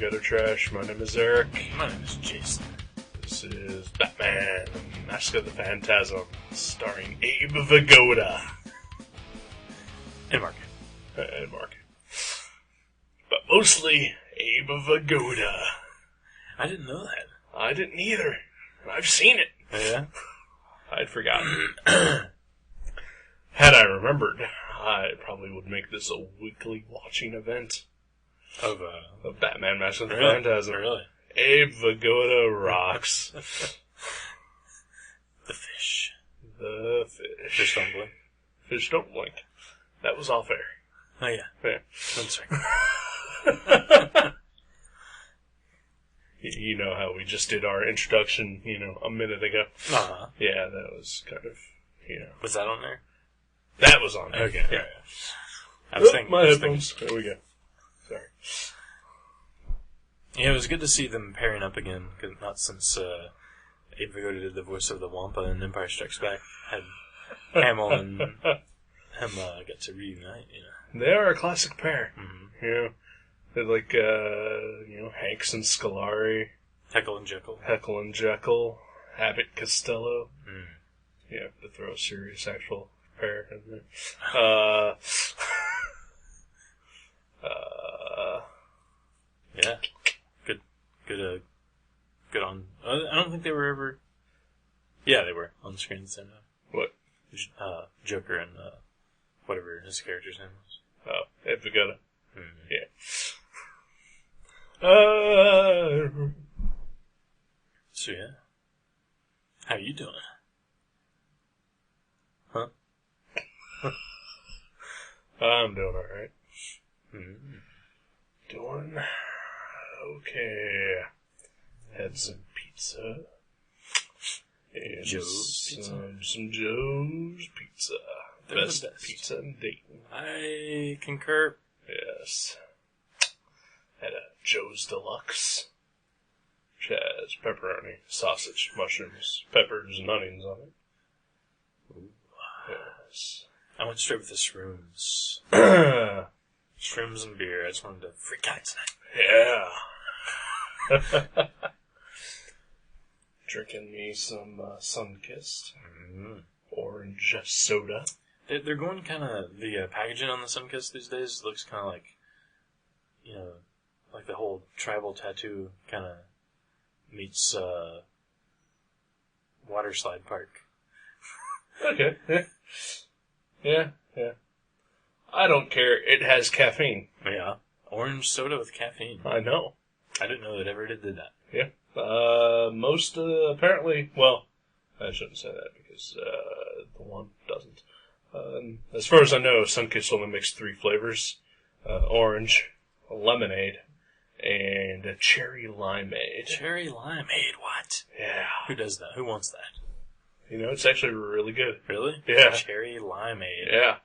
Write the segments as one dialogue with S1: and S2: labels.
S1: Gutter Trash. My name is Eric.
S2: My name is Jason.
S1: This is Batman, Mask of the Phantasm, starring Abe Vigoda.
S2: And Mark.
S1: And Mark. But mostly Abe Vigoda.
S2: I didn't know that.
S1: I didn't either. I've seen it.
S2: Yeah?
S1: I'd forgotten. Had I remembered, I probably would make this a weekly watching event.
S2: Of
S1: Batman Mask of the
S2: really?
S1: Phantasm.
S2: Really?
S1: Abe Vigoda rocks.
S2: The fish.
S1: The fish.
S2: Fish don't blink.
S1: Fish don't blink. That was all fair.
S2: Oh, yeah.
S1: Yeah.
S2: That's right.
S1: You know how we just did our introduction, a minute ago?
S2: Uh-huh.
S1: Yeah, that was kind of,
S2: Was that on there?
S1: That was on there.
S2: Okay.
S1: Yeah.
S2: I was thinking.
S1: My headphones. There we go. Sorry.
S2: Yeah, it was good to see them pairing up again, 'cause not since Abe Vigoda did the voice of the Wampa in Empire Strikes Back. Had Hamill and him get to reunite,
S1: They are a classic pair.
S2: Mm-hmm.
S1: They're like, Hanks and Scolari.
S2: Heckle and Jekyll.
S1: Heckle and Jekyll. Abbott Costello.
S2: Mm.
S1: Yeah, to throw a serious actual pair in there.
S2: Yeah. Good on. I don't think they were ever. Yeah, they were on the screen at the same time.
S1: What?
S2: Joker and whatever his character's name was.
S1: Oh, Abe Vigoda.
S2: Mm-hmm.
S1: Yeah.
S2: So yeah. How you doing? Huh?
S1: I'm doing alright.
S2: Mm-hmm.
S1: Doing okay. Had some pizza. And
S2: Joe's Pizza?
S1: Some Joe's Pizza.
S2: They're
S1: Best
S2: the best.
S1: pizza in Dayton.
S2: I concur.
S1: Yes. Had a Joe's Deluxe. Which has pepperoni, sausage, mushrooms, peppers, and onions on it.
S2: Ooh.
S1: Yes.
S2: I went straight with the shrooms. Shrooms and beer. I just wanted to freak out tonight.
S1: Yeah. Drinking me some Sunkist.
S2: Mm-hmm.
S1: Orange soda.
S2: They're going kind of... The packaging on the Sunkist these days looks kind of like... like the whole tribal tattoo kind of meets water slide park.
S1: Okay. Yeah. I don't care. It has caffeine.
S2: Yeah. Orange soda with caffeine.
S1: I know.
S2: I didn't know that ever did that.
S1: Yeah. Most, apparently, well, I shouldn't say that because, the one doesn't. As far as I know, Sunkist only makes 3 flavors. Orange, lemonade, and a cherry limeade.
S2: Cherry limeade, what?
S1: Yeah.
S2: Who does that? Who wants that?
S1: It's actually really good.
S2: Really?
S1: Yeah.
S2: Cherry limeade.
S1: Yeah.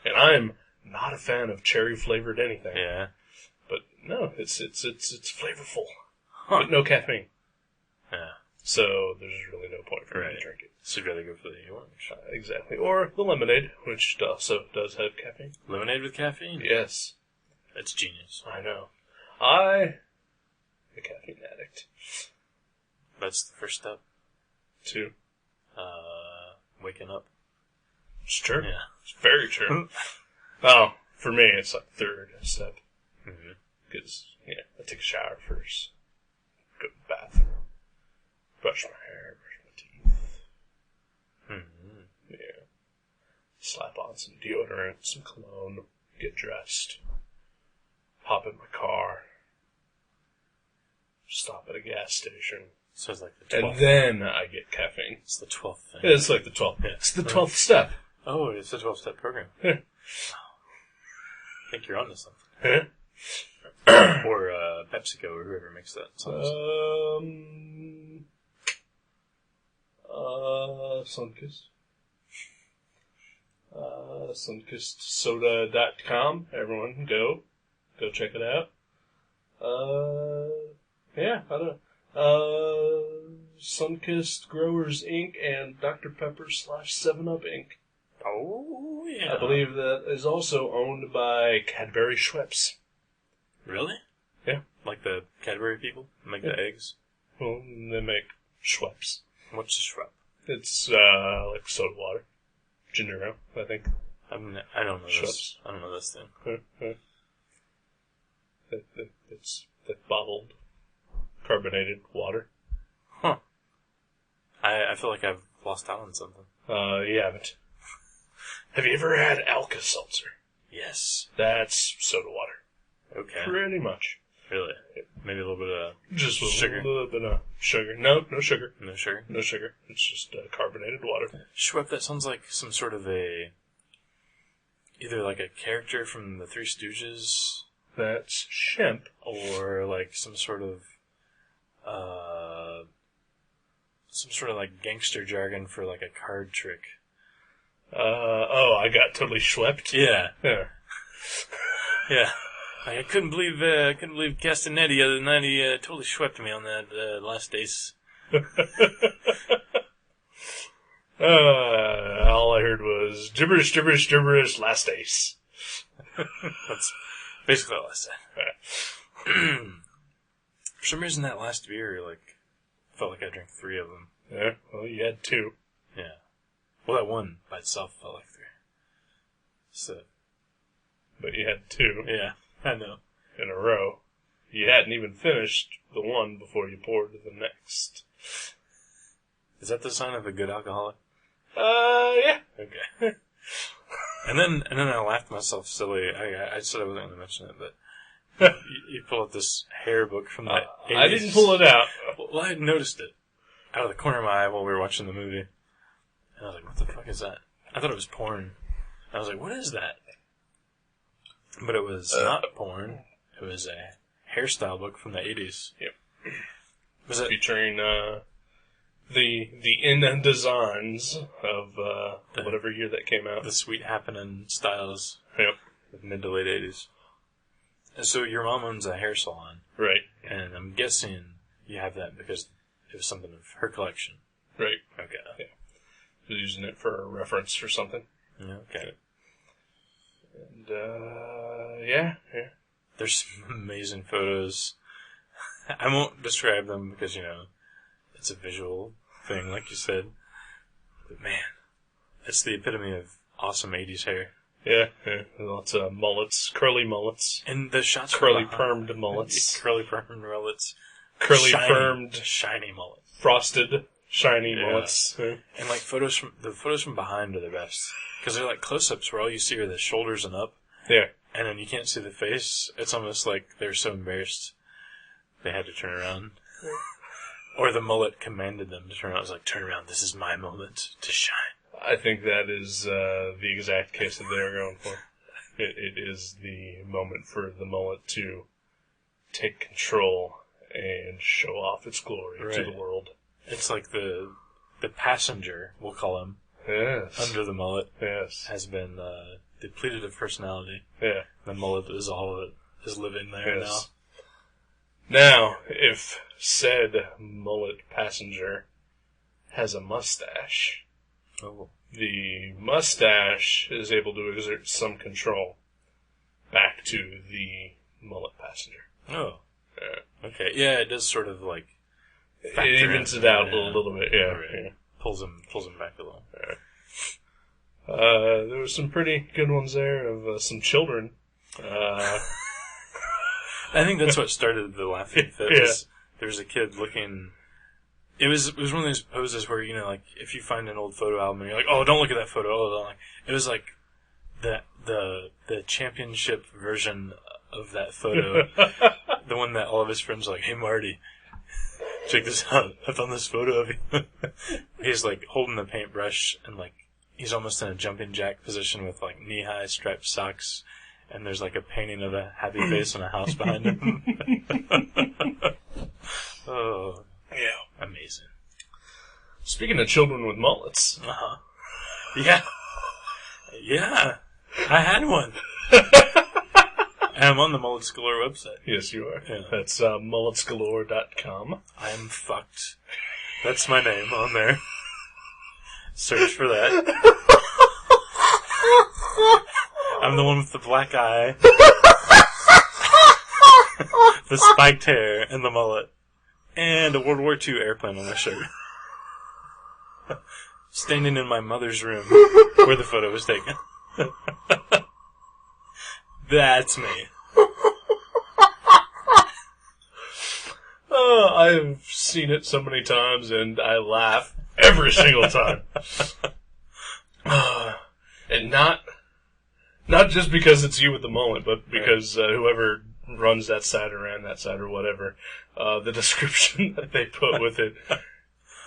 S1: And I'm not a fan of cherry-flavored anything.
S2: Yeah.
S1: But, no, it's flavorful.
S2: Huh.
S1: But no caffeine.
S2: Yeah.
S1: So, there's really no point for me
S2: Right.
S1: to drink it.
S2: So you'd rather go for the orange.
S1: Exactly. Or the lemonade, which also does have caffeine.
S2: Lemonade with caffeine?
S1: Yes.
S2: That's genius.
S1: I know. A caffeine addict.
S2: That's the first step.
S1: 2.
S2: Waking up.
S1: It's true.
S2: Yeah.
S1: It's very true. Oh, for me, it's like 3rd step.
S2: Mm-hmm.
S1: Because, I take a shower first. Go to the bathroom. Brush my hair, brush my teeth.
S2: Mm-hmm.
S1: Yeah. Slap on some deodorant, some cologne. Get dressed. Hop in my car. Stop at a gas station.
S2: So it's like the 12th.
S1: And then I get caffeine.
S2: It's the 12th thing.
S1: It's like the 12th.
S2: Yeah.
S1: It's the 12th step.
S2: Oh, it's a 12-step program.
S1: Yeah.
S2: I think you're onto something.
S1: Huh?
S2: Or PepsiCo or whoever makes that sauce.
S1: Sunkist. Sunkistsoda.com. Everyone, go check it out. Yeah, I don't know. Sunkist Growers Inc. and Dr. Pepper / 7-Up Inc.
S2: Oh, yeah.
S1: I believe that is also owned by Cadbury Schweppes.
S2: Really?
S1: Yeah.
S2: Like the Cadbury people make the eggs?
S1: Well, they make Schweppes.
S2: What's a Schweppe?
S1: It's like soda water. Ginger ale, I think.
S2: I don't know
S1: Schweppes.
S2: this. I don't know this thing.
S1: It's the bottled, carbonated water.
S2: Huh. I feel like I've lost out on something.
S1: You haven't. Have you ever had Alka-Seltzer?
S2: Yes.
S1: That's soda water.
S2: Okay.
S1: Pretty much.
S2: Really? Maybe a little bit of
S1: Just a
S2: sugar.
S1: little bit of sugar. No sugar.
S2: No sugar?
S1: No sugar. It's just carbonated water.
S2: Schweppe, that sounds like some sort of either like a character from the Three Stooges,
S1: That's Shemp.
S2: or like some sort of like gangster jargon for like a card trick.
S1: I got totally schwepped.
S2: Yeah.
S1: Yeah.
S2: Yeah. I couldn't believe Castanetti the other night. He totally schwepped me on that last ace.
S1: All I heard was gibberish, gibberish, gibberish, last ace.
S2: That's basically all I said. For some reason, that last beer, felt like I drank 3 of them.
S1: Yeah, well, you had 2.
S2: Yeah. Well, that one by itself felt like 3. So.
S1: But you had 2.
S2: Yeah, I know.
S1: In a row. You hadn't even finished the one before you poured the next.
S2: Is that the sign of a good alcoholic?
S1: Yeah.
S2: Okay. And then I laughed myself silly. I said I wasn't going to mention it, but you pull out this hair book from the 80s.
S1: I didn't pull it out.
S2: Well, I had noticed it out of the corner of my eye while we were watching the movie. And I was like, what the fuck is that? I thought it was porn. I was like, what is that? But it was not porn. It was a hairstyle book from the 80s.
S1: Yep.
S2: Was it
S1: featuring the in designs of whatever year that came out.
S2: the sweet happening styles
S1: Yep.
S2: of mid to late 80s? And so your mom owns a hair salon.
S1: Right.
S2: And I'm guessing you have that because it was something of her collection.
S1: Right.
S2: Okay.
S1: Yeah. Was using it for a reference or something.
S2: Yeah, okay.
S1: And yeah.
S2: There's some amazing photos. I won't describe them because, it's a visual thing, like you said. But man, it's the epitome of awesome 80s hair.
S1: Yeah. Lots of mullets, curly mullets.
S2: And the shots
S1: Curly permed mullets.
S2: Curly permed mullets.
S1: Curly
S2: Shiny,
S1: permed,
S2: shiny mullet.
S1: frosted, shiny
S2: Yeah.
S1: mullets. Yeah.
S2: And photos from behind are the best. Because they're like close-ups where all you see are the shoulders and up.
S1: Yeah.
S2: And then you can't see the face. It's almost like they're so embarrassed they had to turn around. Or the mullet commanded them to turn around. It was like, turn around, this is my moment to shine.
S1: I think that is the exact case that they're going for. It is the moment for the mullet to take control and show off its glory to
S2: Right.
S1: the world.
S2: It's like the passenger, we'll call him,
S1: Yes.
S2: under the mullet,
S1: Yes.
S2: has been depleted of personality.
S1: Yeah.
S2: The mullet is all that is living there
S1: Yes. Now, if said mullet passenger has a mustache,
S2: now. Oh.
S1: the mustache is able to exert some control back to the mullet passenger.
S2: Oh.
S1: Yeah.
S2: Okay. Yeah, it does sort of
S1: It
S2: factor
S1: evens
S2: in.
S1: it out
S2: Yeah.
S1: a little bit, yeah.
S2: Right.
S1: Yeah.
S2: Pulls him back a little.
S1: There were some pretty good ones there of some children.
S2: I think that's what started the laughing fit.
S1: Yeah.
S2: There was a kid looking. It was one of those poses where if you find an old photo album and you're like, oh, don't look at that photo. Oh, don't. It was like the championship version of that photo, the one that all of his friends are like, hey Marty, check this out. I found this photo of you. He's holding the paintbrush and he's almost in a jumping jack position with knee-high striped socks. And there's a painting of a happy face on a house behind him. Oh,
S1: Yeah.
S2: amazing.
S1: Speaking of children with mullets.
S2: Uh-huh. Yeah. Yeah. I had one. And I'm on the Mullets Galore website.
S1: Yes, you are.
S2: Yeah.
S1: That's mulletsgalore.com.
S2: I am fucked. That's my name on there. Search for that. I'm the one with the black eye. the spiked hair and the mullet, and a World War II airplane on my shirt. Standing in my mother's room where the photo was taken. That's me.
S1: I've seen it so many times, and I laugh every single time. And not just because it's you with the mullet, but because whoever runs that side or ran that side or whatever, the description that they put with it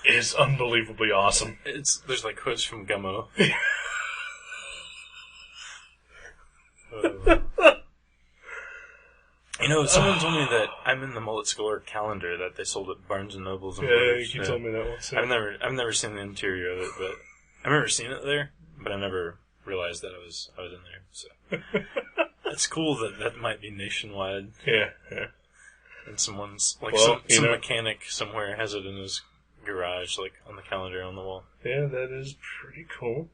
S1: is unbelievably awesome.
S2: There's like quotes from Gummo. You know, someone told me that I'm in the Mullet Scholar calendar that they sold at Barnes and Nobles. And
S1: You told me that once. Yeah.
S2: I've never seen the interior of it, but I remember seeing it there, but I never realized that I was in there. So it's cool that might be nationwide.
S1: Yeah.
S2: And someone's some mechanic somewhere has it in his garage, like on the calendar on the wall.
S1: Yeah, that is pretty cool.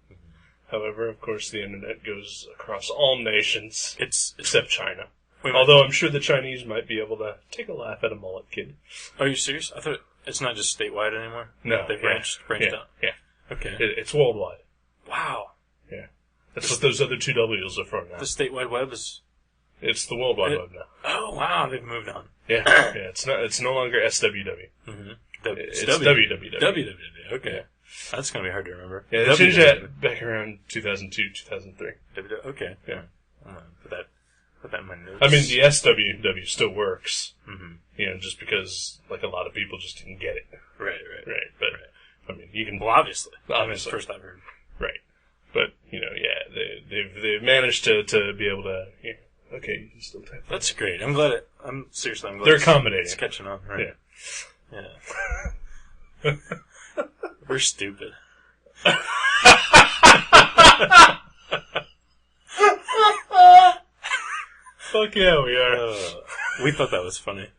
S1: However, of course, the internet goes across all nations except China. Although I'm sure the Chinese might be able to take a laugh at a mullet kid.
S2: Are you serious? I thought it's not just statewide anymore.
S1: No,
S2: they branched out.
S1: Yeah.
S2: Okay.
S1: It's worldwide.
S2: Wow.
S1: Yeah. That's what those other two W's are from now.
S2: The statewide web is.
S1: It's the World Wide Web now.
S2: Oh wow, they've moved on.
S1: Yeah. It's no longer SWW.
S2: Mm-hmm.
S1: It's WWW.
S2: WWW. Okay. Yeah. That's gonna be hard to remember.
S1: Yeah, they changed that back around 2002, 2003.
S2: Okay.
S1: Yeah.
S2: Put that in my notes.
S1: I mean, the SWW still works.
S2: Mm-hmm.
S1: You know, just because like a lot of people just didn't get it.
S2: Right.
S1: But I mean, you can.
S2: Well, obviously.
S1: First
S2: I've heard.
S1: Right. But they've managed to be able to. Yeah, okay, you can still type that.
S2: That's great. I'm glad.
S1: They're accommodating.
S2: It's catching on. Right. Yeah. We're stupid.
S1: Fuck yeah, we are.
S2: We thought that was funny.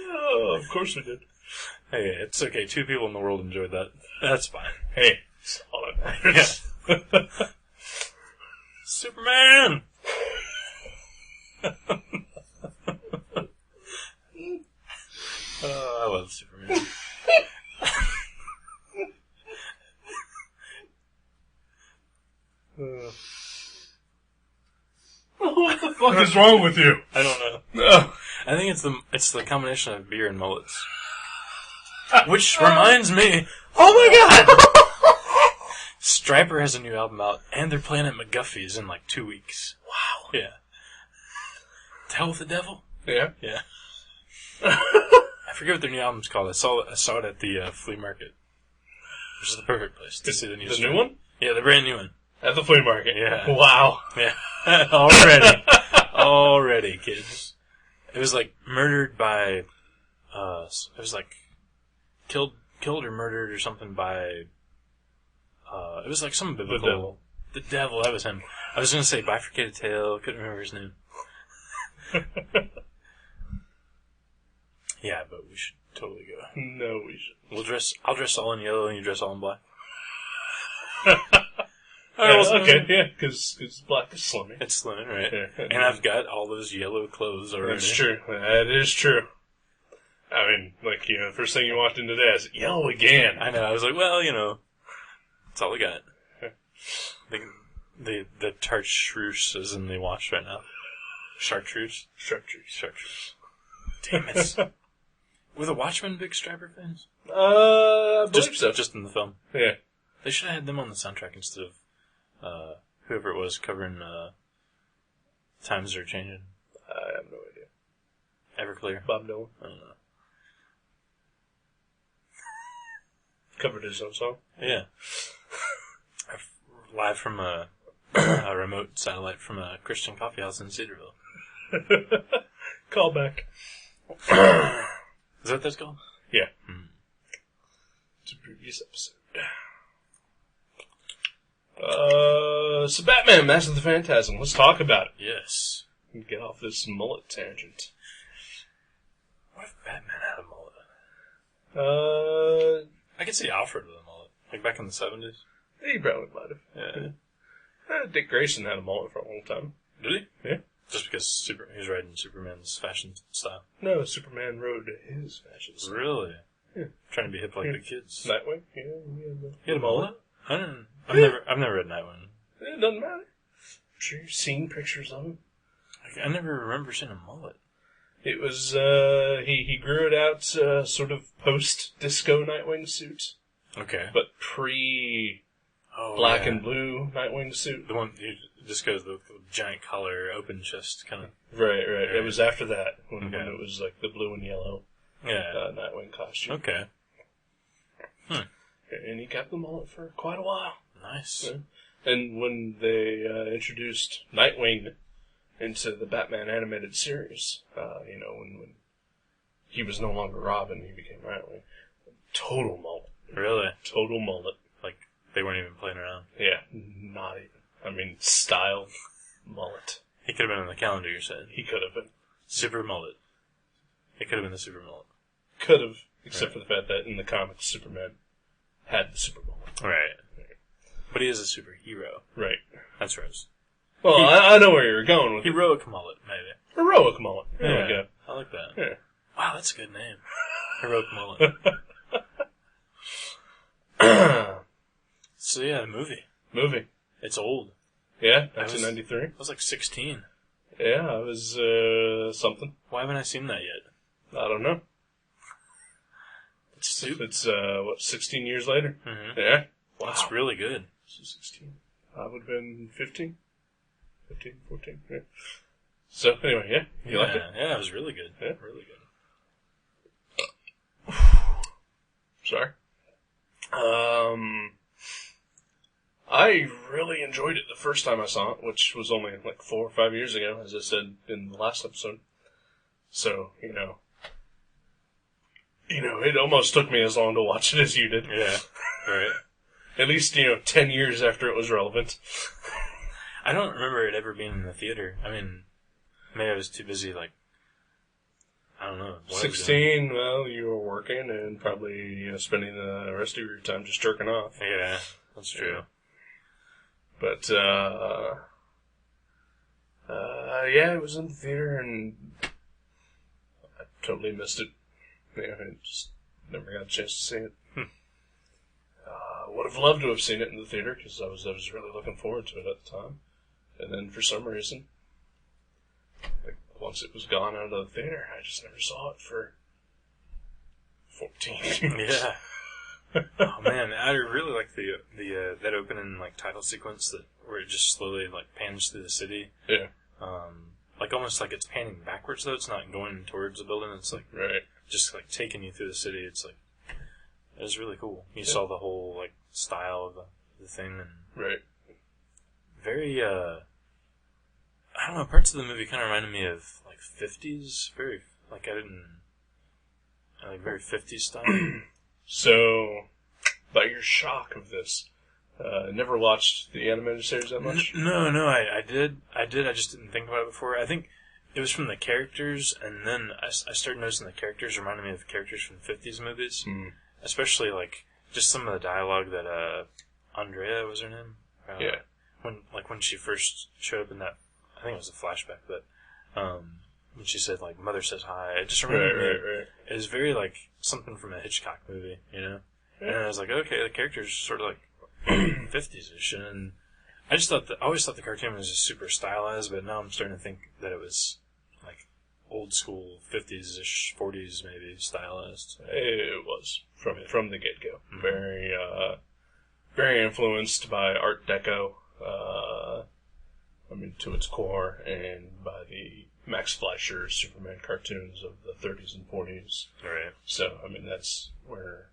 S1: Oh, of course we did.
S2: Hey, it's okay. 2 people in the world enjoyed that. That's fine.
S1: Hey, it's all that matters.
S2: Yeah. Superman! I love Superman.
S1: What the fuck is wrong with you?
S2: I don't know.
S1: No.
S2: I think it's the combination of beer and mullets. Which reminds me,
S1: oh my god!
S2: Stryper has a new album out, and they're playing at McGuffey's in like 2 weeks.
S1: Wow.
S2: Yeah. To Hell with the Devil?
S1: Yeah.
S2: Yeah. I forget what their new album's called. I saw it at the flea market, which is the perfect place to see the new
S1: new one?
S2: Yeah, the brand new one.
S1: At the flea market?
S2: Yeah.
S1: Wow.
S2: Yeah. Already, kids. It was like murdered by, it was like killed or murdered or something by, it was like some biblical. The devil, that was him. I was going to say Bifurcated Tail, couldn't remember his name. Yeah, but we should totally go.
S1: No, we should.
S2: I'll dress all in yellow and you dress all in black.
S1: Okay, yeah, because black is slimming.
S2: It's slimming, right?
S1: Yeah.
S2: And I've got all those yellow clothes already.
S1: That's true. That is true. I mean, like, the first thing you walked in today, I said, yellow again.
S2: I know. I was like, well, that's all we got. The chartreuse is in the wash right now. Chartreuse. Damn it. Were the Watchmen big Stryper fans?
S1: I believe so.
S2: Just in the film.
S1: Yeah.
S2: They should have had them on the soundtrack instead of whoever it was covering Times Are Changing.
S1: I have no idea.
S2: Everclear.
S1: Bob Dylan.
S2: I don't know.
S1: Covered his own song.
S2: Yeah. Live from a remote satellite from a Christian coffee house in Cedarville.
S1: Call back.
S2: Is that what that's called?
S1: Yeah. It's a previous episode. So Batman, Mask of the Phantasm. Let's talk about it.
S2: Yes.
S1: Get off this mullet tangent.
S2: What if Batman had a mullet? I could see Alfred with a mullet. Like back in the 70s.
S1: He probably might have.
S2: Yeah.
S1: Dick Grayson had a mullet for a long time.
S2: Did he?
S1: Yeah.
S2: Just because He was riding Superman's fashion style.
S1: No, Superman rode his fashion style.
S2: Really?
S1: Yeah.
S2: Trying to be hip like the kids.
S1: Nightwing? Yeah,
S2: He had a mullet? I've never read Nightwing.
S1: It doesn't matter. I'm sure you've seen pictures of him.
S2: I never remember seeing a mullet.
S1: It was, he grew it out, sort of post-disco Nightwing suit.
S2: Okay.
S1: But pre-black and blue Nightwing suit.
S2: The one, just goes the giant collar, open chest kind of.
S1: Right. It was after that, when it was like the blue and yellow Nightwing costume.
S2: Okay.
S1: And he kept the mullet for quite a while.
S2: Nice.
S1: Yeah. And when they introduced Nightwing into the Batman animated series, when he was no longer Robin, he became Nightwing. Total mullet.
S2: Really?
S1: Total mullet.
S2: Like, they weren't even playing around?
S1: Yeah, not even. I mean, style mullet.
S2: He could have been on the calendar, you said?
S1: He could have been.
S2: Super mullet. It could have been the super mullet.
S1: Could have, except for the fact that in the comics, Superman had the super mullet.
S2: Right. But he is a superhero.
S1: Right.
S2: That's Rose.
S1: Well, I know where you're going with
S2: Heroic mullet, maybe.
S1: Heroic mullet. There we go.
S2: I like that.
S1: Yeah.
S2: Wow, that's a good name. Heroic mullet. So yeah, movie. It's old.
S1: Yeah, 1993.
S2: I was like 16.
S1: Yeah, I was, something.
S2: Why haven't I seen that yet?
S1: I don't know. It's 16 years later?
S2: Mm-hmm.
S1: Yeah. Wow.
S2: That's really good.
S1: So 16. I would have been 15? 15, 14, yeah. So, anyway, yeah. You liked it?
S2: Yeah, it was really good.
S1: Yeah.
S2: Really good.
S1: Sorry. I really enjoyed it the first time I saw it, which was only like 4 or 5 years ago, as I said in the last episode. So, it almost took me as long to watch it as you did.
S2: Yeah, right.
S1: At least, 10 years after it was relevant.
S2: I don't remember it ever being in the theater. I mean, maybe I was too busy, I don't know.
S1: 16, well, you were working and probably spending the rest of your time just jerking off.
S2: Yeah, that's true.
S1: Yeah. But, it was in the theater and I totally missed it. I just never got a chance to see it. Would have loved to have seen it in the theater because I was really looking forward to it at the time. And then for some reason, once it was gone out of the theater, I just never saw it for 14 years.
S2: Yeah. Oh man, I really like the that opening title sequence where it just slowly pans through the city.
S1: Yeah.
S2: Almost like it's panning backwards though. It's not going towards the building. It's
S1: right.
S2: Just taking you through the city. It's it was really cool. You saw the whole style of the thing and
S1: right.
S2: Very I don't know. Parts of the movie kind of reminded me of 50s. Very very 50s style.
S1: So, by your shock of this, never watched the animated series that much?
S2: No, I did. I just didn't think about it before. I think it was from the characters, and then I started noticing the characters reminded me of characters from 50s movies.
S1: Mm.
S2: Especially, just some of the dialogue that, Andrea was her name?
S1: Yeah.
S2: When she first showed up in that, I think it was a flashback, but, when she said, Mother Says Hi, it just reminded me.
S1: Right.
S2: It was very, something from a Hitchcock movie, Yeah. And I was okay, the character's sort of 50s-ish, and I always thought the cartoon was just super stylized, but now I'm starting to think that it was, old school 50s-ish, 40s maybe stylized.
S1: It was from the get-go. Mm-hmm. Very, very influenced by Art Deco, to its core, and by the Max Fleischer Superman cartoons of the 30s and 40s.
S2: Right.
S1: So, that's where,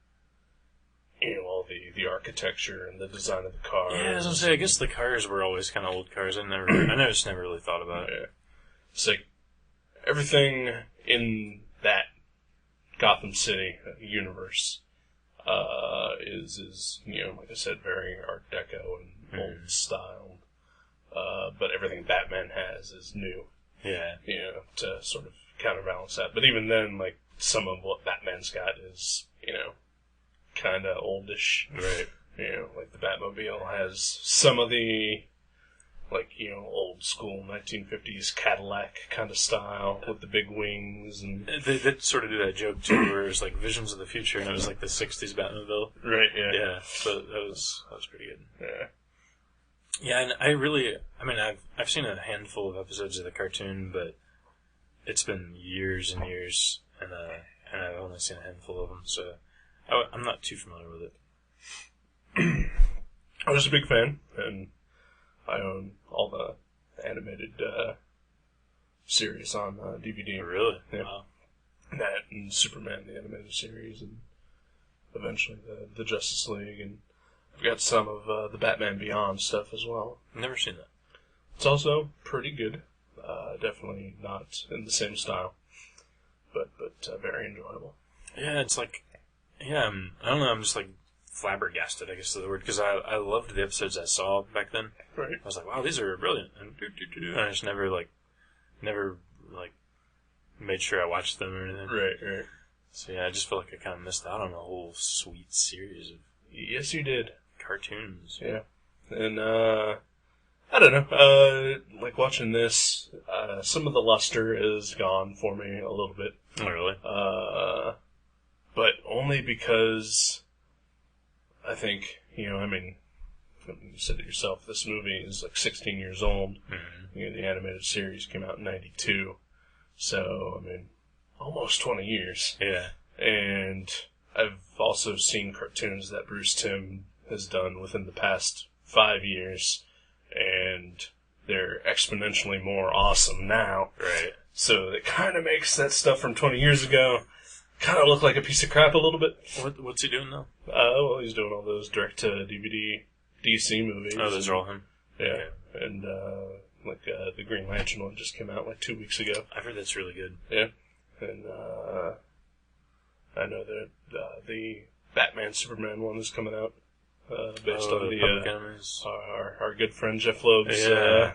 S1: all the architecture and the design of the cars.
S2: Yeah, I was going to say, I guess the cars were always kind of old cars. I just never really thought about it.
S1: Yeah. It's everything in that Gotham City universe is like I said, very Art Deco and old style. But everything Batman has is new.
S2: Yeah.
S1: To sort of counterbalance that. But even then, some of what Batman's got is, kind of oldish.
S2: Right.
S1: The Batmobile has some of the like, old school 1950s Cadillac kind of style with the big wings. And
S2: They sort of do that joke, too, where it's like Visions of the Future, and it was like the 60s Batmobile.
S1: Right, yeah.
S2: Yeah, so that was pretty good.
S1: Yeah.
S2: Yeah, and I've seen a handful of episodes of the cartoon, but it's been years and years, and I've only seen a handful of them, so I'm not too familiar with it.
S1: I was a big fan, and I own all the animated series on DVD.
S2: Really?
S1: Yeah.
S2: Wow.
S1: That and Superman, the animated series, and eventually the Justice League, and I've got some of the Batman Beyond stuff as well.
S2: Never seen that.
S1: It's also pretty good. Definitely not in the same style, but very enjoyable.
S2: Yeah, it's like, I don't know, I'm just like flabbergasted, I guess is the word, because I loved the episodes I saw back then.
S1: Right.
S2: I was like, wow, these are brilliant, and I just never made sure I watched them or anything.
S1: Right.
S2: So yeah, I just feel like I kind of missed out on a whole sweet series of
S1: Yes, you did.
S2: cartoons.
S1: Yeah. And, I don't know, like watching this, some of the luster is gone for me a little bit.
S2: Oh, really?
S1: But only because I think, you said it yourself, this movie is like 16 years old.
S2: Mm-hmm.
S1: The animated series came out in 92. So, almost 20 years.
S2: Yeah.
S1: And I've also seen cartoons that Bruce Timm has done within the past 5 years, and they're exponentially more awesome now.
S2: Right.
S1: So it kind of makes that stuff from 20 years ago kind of look like a piece of crap a little bit.
S2: What's he doing now?
S1: Well, he's doing all those direct-to-DVD DC movies.
S2: Oh, those are all him?
S1: Yeah. Okay. And, the Green Lantern one just came out 2 weeks ago.
S2: I've heard that's really good.
S1: Yeah. And, I know that, the Batman Superman one is coming out, based on the
S2: Public Enemies.
S1: our good friend Jeff Loeb's,
S2: Yeah.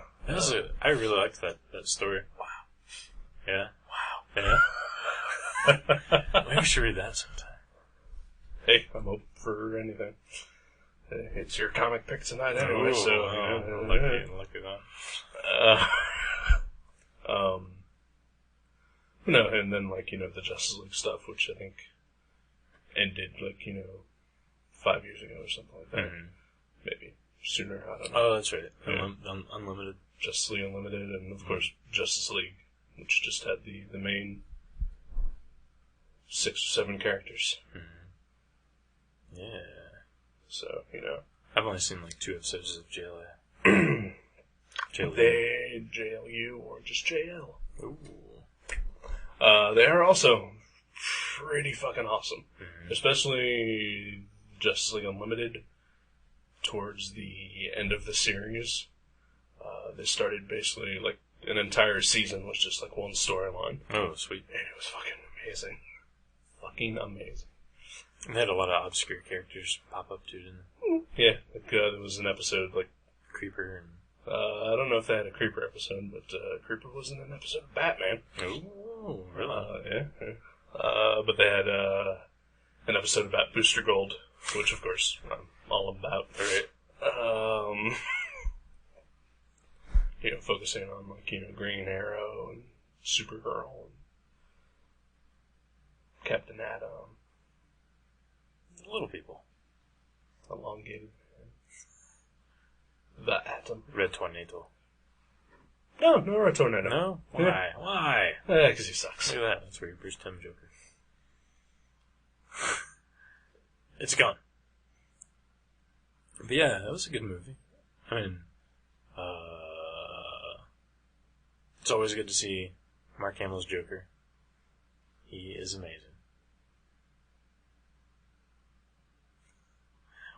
S2: I really liked that story. Wow. Yeah. Wow. Yeah. Maybe we should read that sometime.
S1: Hey, I'm open for anything. It's your comic pick tonight anyway,
S2: Lucky that.
S1: No, and then, the Justice League stuff, which I think ended, 5 years ago or something like that.
S2: Mm-hmm.
S1: Maybe sooner, I don't know.
S2: Oh, that's right.
S1: Yeah.
S2: Unlimited.
S1: Justice League Unlimited, and of course, Justice League, which just had the main 6 or 7 characters.
S2: Mm-hmm. Yeah.
S1: So,
S2: I've only seen 2 episodes of JLA.
S1: They JLU or just JL.
S2: Ooh.
S1: They are also pretty fucking awesome.
S2: Mm-hmm.
S1: Especially Justice League Unlimited towards the end of the series. They started basically an entire season was just one storyline.
S2: Oh, sweet.
S1: And it was fucking amazing. Fucking amazing.
S2: And they had a lot of obscure characters pop up too, didn't they?
S1: Yeah, there was an episode
S2: Creeper and...
S1: I don't know if they had a Creeper episode, but Creeper was in an episode of Batman.
S2: Oh, really?
S1: Yeah. But they had an episode about Booster Gold, which of course I'm all about. Right. Focusing on Green Arrow and Supergirl and Captain Atom.
S2: Little people.
S1: Elongated Man. The Atom.
S2: Red Tornado.
S1: No Red Tornado.
S2: No? Why?
S1: Yeah.
S2: Why?
S1: Because he sucks.
S2: Look at that. That's where Bruce Timm Joker. It's gone. But yeah, that was a good movie. It's always good to see Mark Hamill's Joker. He is amazing.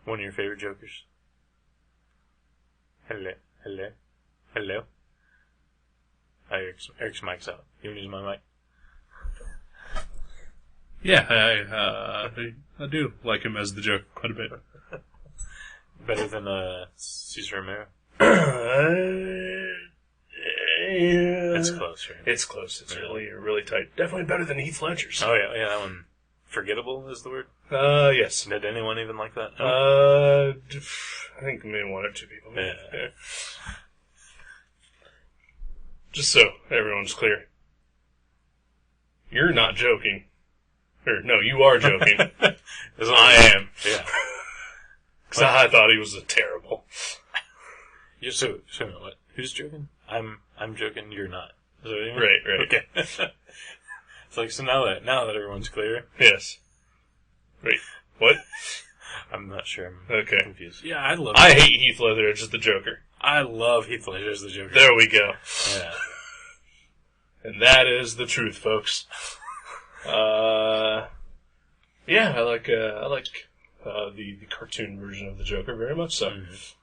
S2: One of your favorite Jokers? Hello. Eric's mic's out. You want to use my mic?
S1: Yeah, I do like him as the Joker quite a bit.
S2: Better than Cesar Romero?
S1: Yeah.
S2: It's close, right?
S1: It's close. It's really tight. Definitely better than Heath Ledger's.
S2: Oh, yeah, that one. Forgettable is the word?
S1: Yes.
S2: Did anyone even like that?
S1: I think maybe 1 or 2 people.
S2: Yeah.
S1: just so everyone's clear, you're not joking. Or, no, you are joking. I am.
S2: Yeah.
S1: Because I thought he was terrible.
S2: You're so what? Who's joking? I'm joking, you're not. Is that what you mean?
S1: Right.
S2: Okay. It's like, so now that everyone's clear.
S1: Yes. Wait, what?
S2: I'm not sure. I'm
S1: okay.
S2: confused. Yeah, I
S1: hate Heath Ledger as the Joker.
S2: I love Heath Ledger as the Joker.
S1: There we go.
S2: Yeah.
S1: And that is the truth, folks. Yeah, I like the cartoon version of the Joker very much so. Mm-hmm.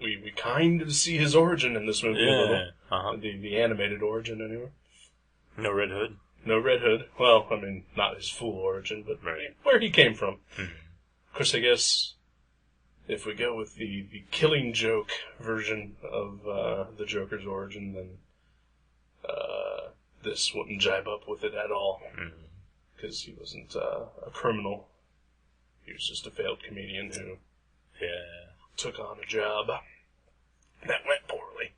S1: We kind of see his origin in this movie a little. Uh-huh. The animated origin, anyway.
S2: No Red Hood.
S1: No Red Hood. Well, I mean, not his full origin, but where he came from. Mm-hmm. Of course, I guess if we go with the Killing Joke version of the Joker's origin, then this wouldn't jibe up with it at all. Because he wasn't a criminal. He was just a failed comedian who took on a job that went poorly.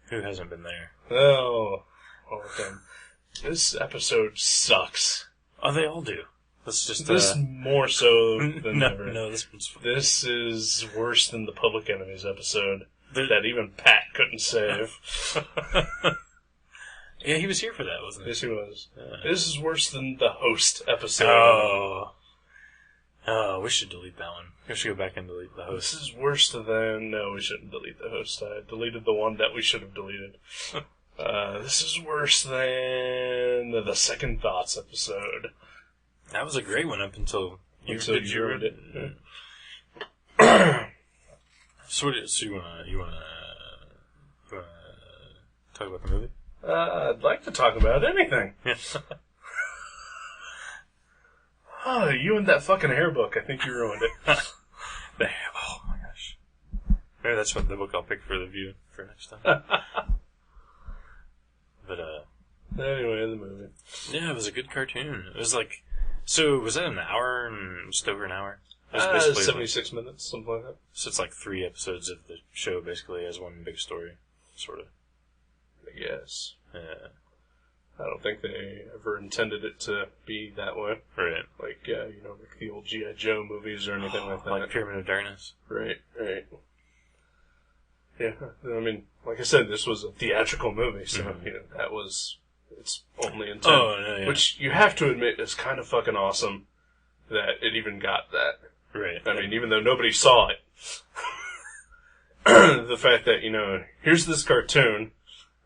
S2: Who hasn't been there?
S1: Oh, all of them. This episode sucks.
S2: Oh, they all do. Let's just
S1: this more so than ever.
S2: No, this one's fun.
S1: This is worse than the Public Enemies episode that even Pat couldn't save.
S2: Yeah, he was here for that, wasn't he?
S1: Yes, he was. This is worse than the Host episode.
S2: Oh, we should delete that one. We should go back and delete the Host.
S1: This is worse than... No, we shouldn't delete the Host. I deleted the one that we should have deleted. This is worse than the Second Thoughts episode.
S2: That was a great one up until you read it.
S1: Yeah.
S2: So you wanna talk about the movie?
S1: I'd like to talk about anything. Oh, you and that fucking hair book. I think you ruined it.
S2: Oh my gosh. Maybe that's what the book I'll pick for the view for next time. But
S1: anyway, the movie.
S2: Yeah, it was a good cartoon. It was like, so was that an hour and just over an hour? It was basically
S1: 76 minutes, something like that.
S2: So it's like 3 episodes of the show basically as one big story, sort of.
S1: I guess.
S2: Yeah.
S1: I don't think they ever intended it to be that way.
S2: Right.
S1: Like, like the old G.I. Joe movies or anything like that.
S2: Like Pyramid of Darkness.
S1: Right. Yeah, I mean, like I said, this was a theatrical movie, so, that was its only intent.
S2: Oh, no, yeah.
S1: Which you have to admit is kind of fucking awesome that it even got that.
S2: Right.
S1: I mean, even though nobody saw it. The fact that, here's this cartoon,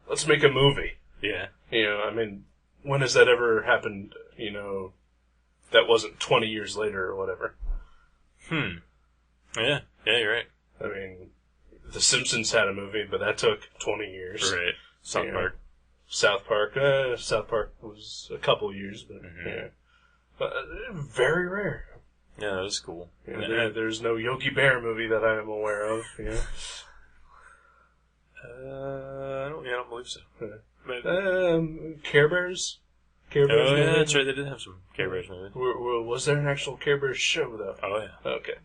S1: let's make a movie.
S2: Yeah.
S1: I mean, when has that ever happened, that wasn't 20 years later or whatever?
S2: Yeah, you're right.
S1: I mean, The Simpsons had a movie, but that took 20 years.
S2: Right. South Park was a couple years, but But very rare. Yeah, that was cool.
S1: There's no Yogi Bear movie that I am aware of.
S2: I don't believe so.
S1: But, Care Bears?
S2: Care Bears movie? Yeah, that's right. They did have some Care Bears movies.
S1: Was there an actual Care Bears show, though?
S2: Oh, yeah.
S1: Okay.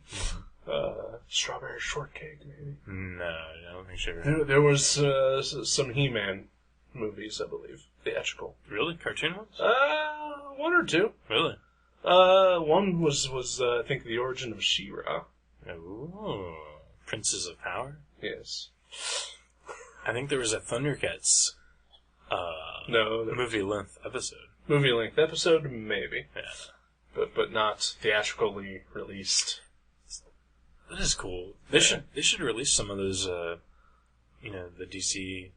S1: Strawberry Shortcake, maybe?
S2: No, I don't think so.
S1: There was some He-Man movies, I believe. Theatrical.
S2: Really? Cartoon ones?
S1: One or two.
S2: Really?
S1: One was I think, the origin of She-Ra.
S2: Ooh. Princes of Power?
S1: Yes.
S2: I think there was a Thundercats movie-length episode.
S1: Movie-length episode, maybe.
S2: Yeah.
S1: But not theatrically released.
S2: That is cool. They should release some of those, the DC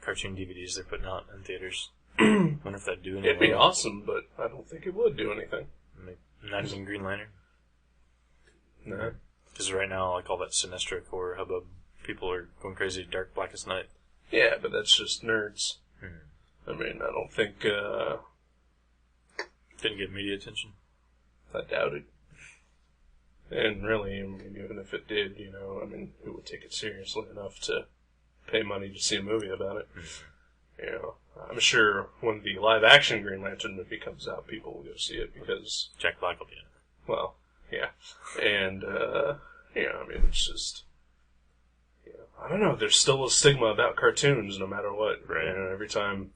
S2: cartoon DVDs they're putting out in theaters. Wonder if that'd do anything.
S1: It'd be awesome, but I don't think it would do anything.
S2: Not even Green Lantern?
S1: No.
S2: Because right now, like all that Sinestro core hubbub, people are going crazy. Dark Blackest Night.
S1: Yeah, but that's just nerds. I mean, I don't think...
S2: Didn't get media attention?
S1: I doubt it. And really, I mean, even if it did, who would take it seriously enough to pay money to see a movie about it? I'm sure when the live-action Green Lantern movie comes out, people will go see it because...
S2: Jack Black will be in it.
S1: Well, yeah. And Yeah, I mean, it's just... I don't know, there's still a stigma about cartoons no matter what.
S2: Right.
S1: Every time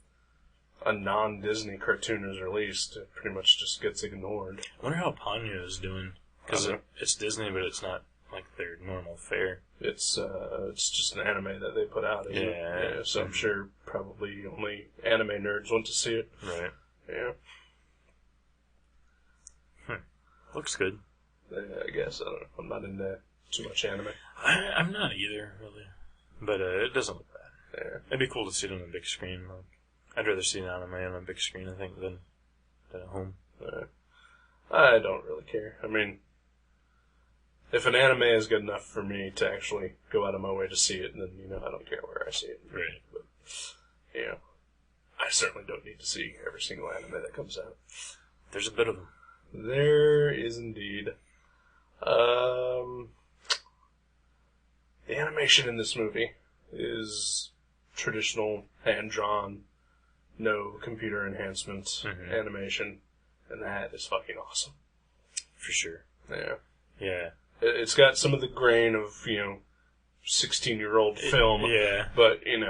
S1: a non-Disney cartoon is released, it pretty much just gets ignored.
S2: I wonder how Ponyo is doing. Because it's Disney, but it's not like their normal fare.
S1: It's just an anime that they put out, isn't it? Yeah, so I'm sure probably only anime nerds want to see it.
S2: Right.
S1: Yeah.
S2: Looks good.
S1: Yeah, I guess. I don't know. I'm not into too much anime.
S2: I'm not either, really. But it doesn't look bad.
S1: Yeah.
S2: It'd be cool to see it on a big screen. Like, I'd rather see an anime on a big screen, I think, than at home.
S1: I don't really care. I mean, if an anime is good enough for me to actually go out of my way to see it, then, I don't care where I see it.
S2: Right.
S1: But, I certainly don't need to see every single anime that comes out.
S2: There's a bit of them.
S1: There is indeed. The animation in this movie is traditional, hand-drawn, no computer enhancement animation, and that is fucking awesome.
S2: For sure.
S1: Yeah.
S2: Yeah.
S1: It's got some of the grain of, 16-year-old film.
S2: Yeah.
S1: But,
S2: Maybe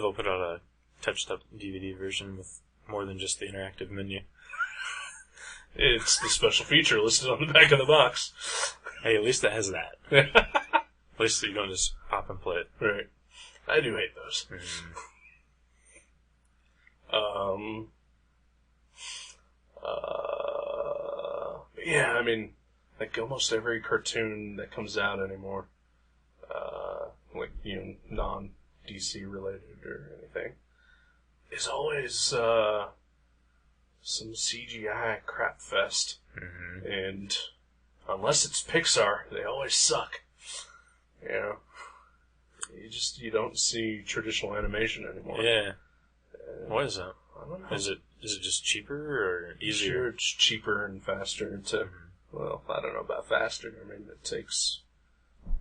S2: they'll put out a touched-up DVD version with more than just the interactive menu.
S1: It's the special feature listed on the back of the box.
S2: Hey, at least it has that. At least you don't just pop and play it.
S1: Right. I do hate those. Yeah, I mean, like almost every cartoon that comes out anymore, non-DC related or anything, is always some CGI crap fest. And unless it's Pixar, they always suck. You don't see traditional animation anymore.
S2: Yeah. Why is that?
S1: I don't know.
S2: Is it just cheaper or easier?
S1: Sure, it's cheaper and faster to... Well, I don't know about faster. I mean, it takes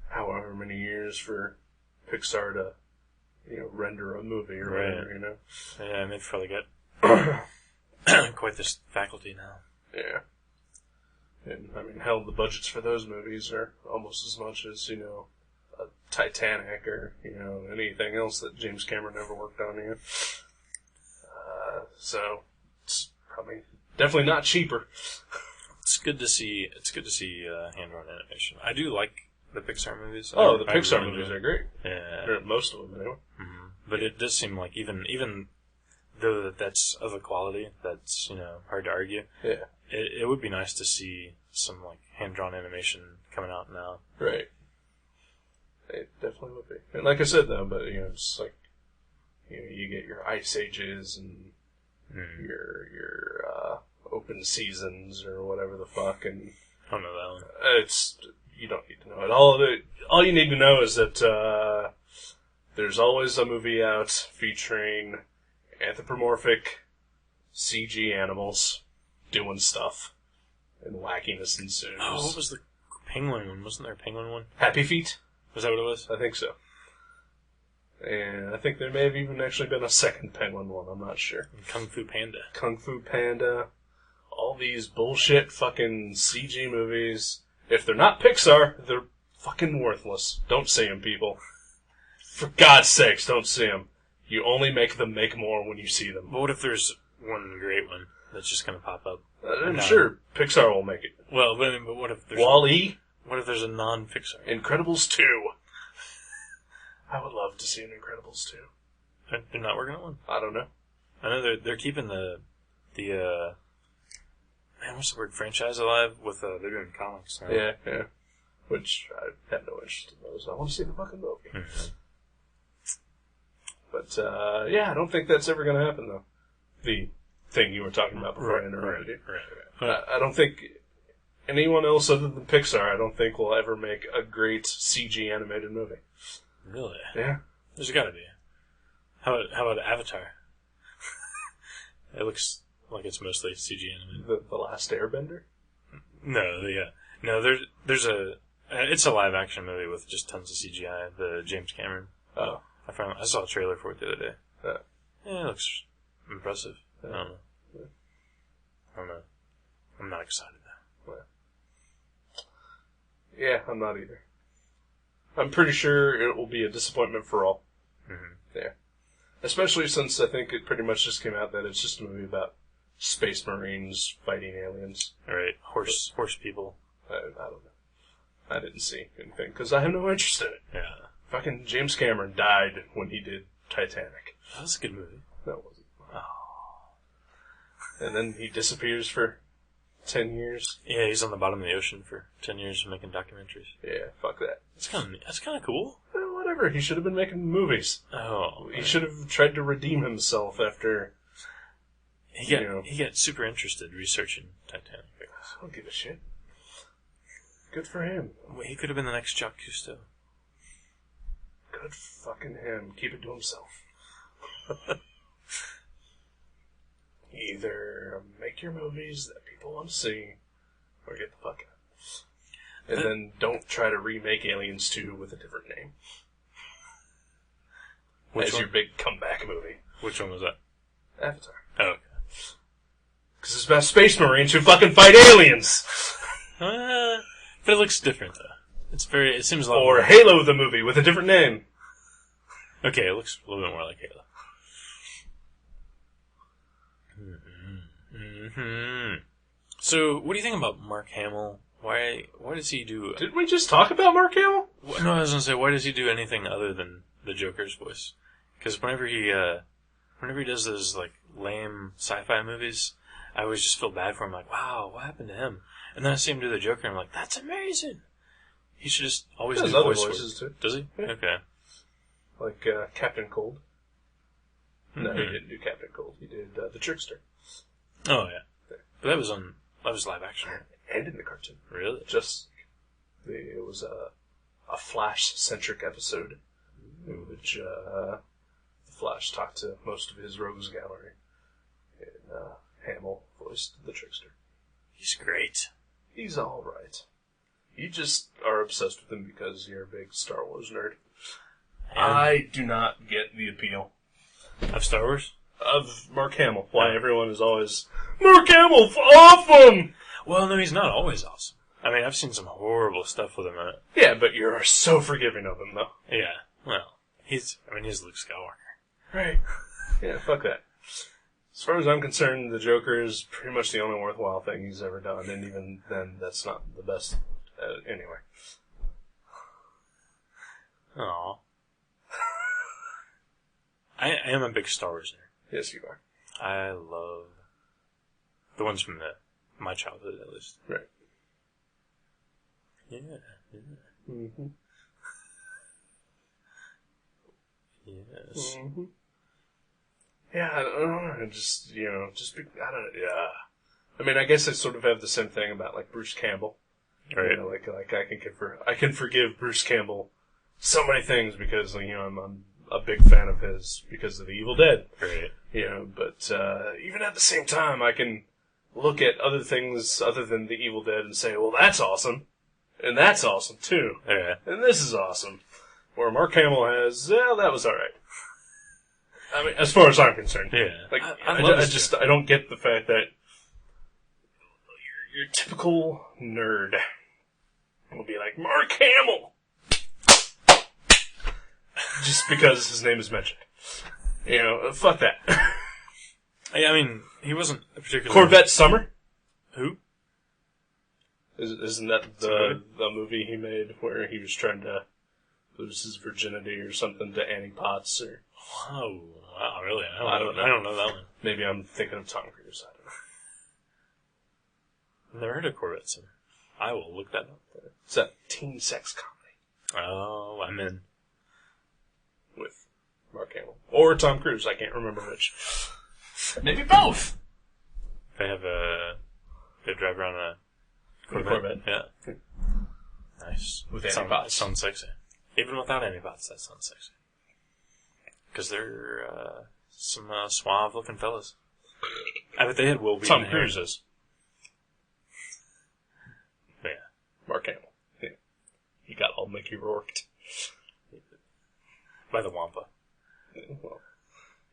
S1: however many years for Pixar to, render a movie or whatever,
S2: Yeah, they've probably got quite this faculty now.
S1: Yeah. And, I mean, hell, the budgets for those movies are almost as much as, a Titanic or, anything else that James Cameron ever worked on, so, it's probably definitely not cheaper.
S2: It's good to see hand-drawn animation. I do like the Pixar movies.
S1: Oh, the Pixar movies are great.
S2: Yeah.
S1: Most of them, anyway.
S2: But it does seem like even though that's of a quality that's, hard to argue.
S1: Yeah.
S2: It would be nice to see some, like, hand-drawn animation coming out now.
S1: Right. It definitely would be. And like I said, though, but, it's like, you get your Ice Ages and your Open Seasons or whatever the fuck, and...
S2: I don't know that one.
S1: You don't need to know it. All you need to know is that, there's always a movie out featuring anthropomorphic CG animals doing stuff, and wackiness ensues.
S2: Oh, what was the penguin one? Wasn't there a penguin one?
S1: Happy Feet?
S2: Was that what it was?
S1: I think so. And I think there may have even actually been a second penguin one, I'm not sure.
S2: And Kung Fu Panda.
S1: Kung Fu Panda. All these bullshit fucking CG movies. If they're not Pixar, they're fucking worthless. Don't see them, people. For God's sakes, don't see them. You only make them make more when you see them.
S2: But what if there's one great one that's just going to pop up?
S1: I'm sure Pixar will make it.
S2: Well, but what if there's
S1: Wall-E?
S2: What if there's a non-Pixar?
S1: Incredibles 2. I would love to see an Incredibles 2.
S2: They're not working on one?
S1: I don't know.
S2: I know they're keeping the man, what's the word? Franchise alive with they're doing comics now.
S1: Yeah. Which I have no interest in those. I want to see the fucking movie. But I don't think that's ever going to happen though. The thing you were talking about before I interrupted you.
S2: Right.
S1: I don't think anyone else other than Pixar, I don't think will ever make a great CG animated movie.
S2: Really?
S1: Yeah.
S2: There's got to be. How about Avatar? It looks like it's mostly CG animated.
S1: The Last Airbender?
S2: No, there's a it's a live action movie with just tons of CGI. The James Cameron.
S1: Oh.
S2: I saw a trailer for it the other day.
S1: Yeah,
S2: it looks impressive.
S1: Yeah.
S2: I don't know. I'm not excited though.
S1: Yeah, I'm not either. I'm pretty sure it will be a disappointment for all.
S2: Mm-hmm.
S1: Yeah. Especially since I think it pretty much just came out that it's just a movie about space marines fighting aliens.
S2: Right. Horse people.
S1: I don't know. I didn't see anything, because I have no interest in it.
S2: Yeah.
S1: Fucking James Cameron died when he did Titanic.
S2: That was a good movie.
S1: No, it wasn't.
S2: Oh.
S1: And then he disappears for 10 years.
S2: Yeah, he's on the bottom of the ocean for 10 years making documentaries.
S1: Yeah, fuck that.
S2: That's kind of cool.
S1: Well, whatever, he should have been making movies.
S2: Oh.
S1: He should have tried to redeem himself after...
S2: He got super interested researching Titanic.
S1: I don't give a shit. Good for him.
S2: Well, he could have been the next Jacques Cousteau.
S1: Good fucking him. Keep it to himself. Either make your movies that people want to see, or get the fuck out. And then don't try to remake Aliens 2 with a different name. As your big comeback movie.
S2: Which one was that?
S1: Avatar.
S2: Oh, okay.
S1: Because it's about space marines who fucking fight aliens!
S2: But it looks different, though. It seems a lot
S1: Or
S2: more...
S1: Halo the movie with a different name.
S2: Okay, it looks a little bit more like Halo. Mm-hmm. So, what do you think about Mark Hamill? Why does he do...
S1: Didn't we just talk about Mark Hamill?
S2: No, I was going to say, why does he do anything other than the Joker's voice? Because whenever he does those, like, lame sci-fi movies, I always just feel bad for him, like, wow, what happened to him? And then I see him do the Joker, and I'm like, that's amazing! He should just always do
S1: other
S2: voice
S1: voices, too.
S2: Does he?
S1: Yeah.
S2: Okay.
S1: Like Captain Cold.
S2: Mm-hmm.
S1: No, he didn't do Captain Cold. He did The Trickster.
S2: Oh, yeah. But that was live action.
S1: And in the cartoon.
S2: Really?
S1: It was a Flash-centric episode in which the Flash talked to most of his rogues gallery. And Hamill voiced the Trickster.
S2: He's great.
S1: He's alright. You just are obsessed with him because you're a big Star Wars nerd. And I do not get the appeal.
S2: Of Star Wars?
S1: Of Mark Hamill. Why everyone is always, Mark Hamill's awesome!
S2: Well, no, he's not always awesome. I mean, I've seen some horrible stuff with him in it.
S1: Yeah, but you're so forgiving of him, though.
S2: Yeah, well, he's Luke Skywalker.
S1: Right. Yeah, fuck that. As far as I'm concerned, the Joker is pretty much the only worthwhile thing he's ever done, and even then, that's not the best. Anyway.
S2: Aww. I am a big Star Wars nerd.
S1: Yes, you are.
S2: I love the ones from my childhood, at least.
S1: Right.
S2: Yeah.
S1: Mm-hmm.
S2: Yes.
S1: Mm-hmm. Yeah, I don't know. I don't. I mean, I guess I sort of have the same thing about like Bruce Campbell.
S2: Right.
S1: You know, like I can forgive Bruce Campbell so many things because I'm a big fan of his because of The Evil Dead.
S2: Right.
S1: But even at the same time, I can look at other things other than The Evil Dead and say, well, that's awesome, and that's awesome too,
S2: Yeah.
S1: and this is awesome. Where Mark Hamill has, that was all right. I mean, as far as I'm concerned.
S2: Yeah.
S1: Like,
S2: I
S1: I don't get the fact that your typical nerd will be like, Mark Hamill! Just because his name is mentioned. Fuck that.
S2: I mean, he wasn't a particular...
S1: Corvette Summer?
S2: Who?
S1: Isn't that the movie he made where he was trying to lose his virginity or something to Annie Potts? Or
S2: Oh, wow, really?
S1: I don't know.
S2: I don't know that one.
S1: Maybe I'm thinking of Tom Cruise. I don't know.
S2: I've never heard of Corvette Summer. I will look that up.
S1: It's a teen sex comedy.
S2: Oh, I'm in.
S1: With Mark Hamill. Or Tom Cruise, I can't remember which. Maybe both!
S2: They drive around a
S1: Corvette.
S2: Yeah. Nice.
S1: With Annie Potts.
S2: Sounds sexy. Even without Annie Potts, that sounds sexy. Because they're some suave-looking fellas. I bet they had Will Be
S1: Tom Cruise is.
S2: Yeah.
S1: Mark Hamill. Yeah. He got all Mickey Rourked.
S2: By the Wampa.
S1: Well,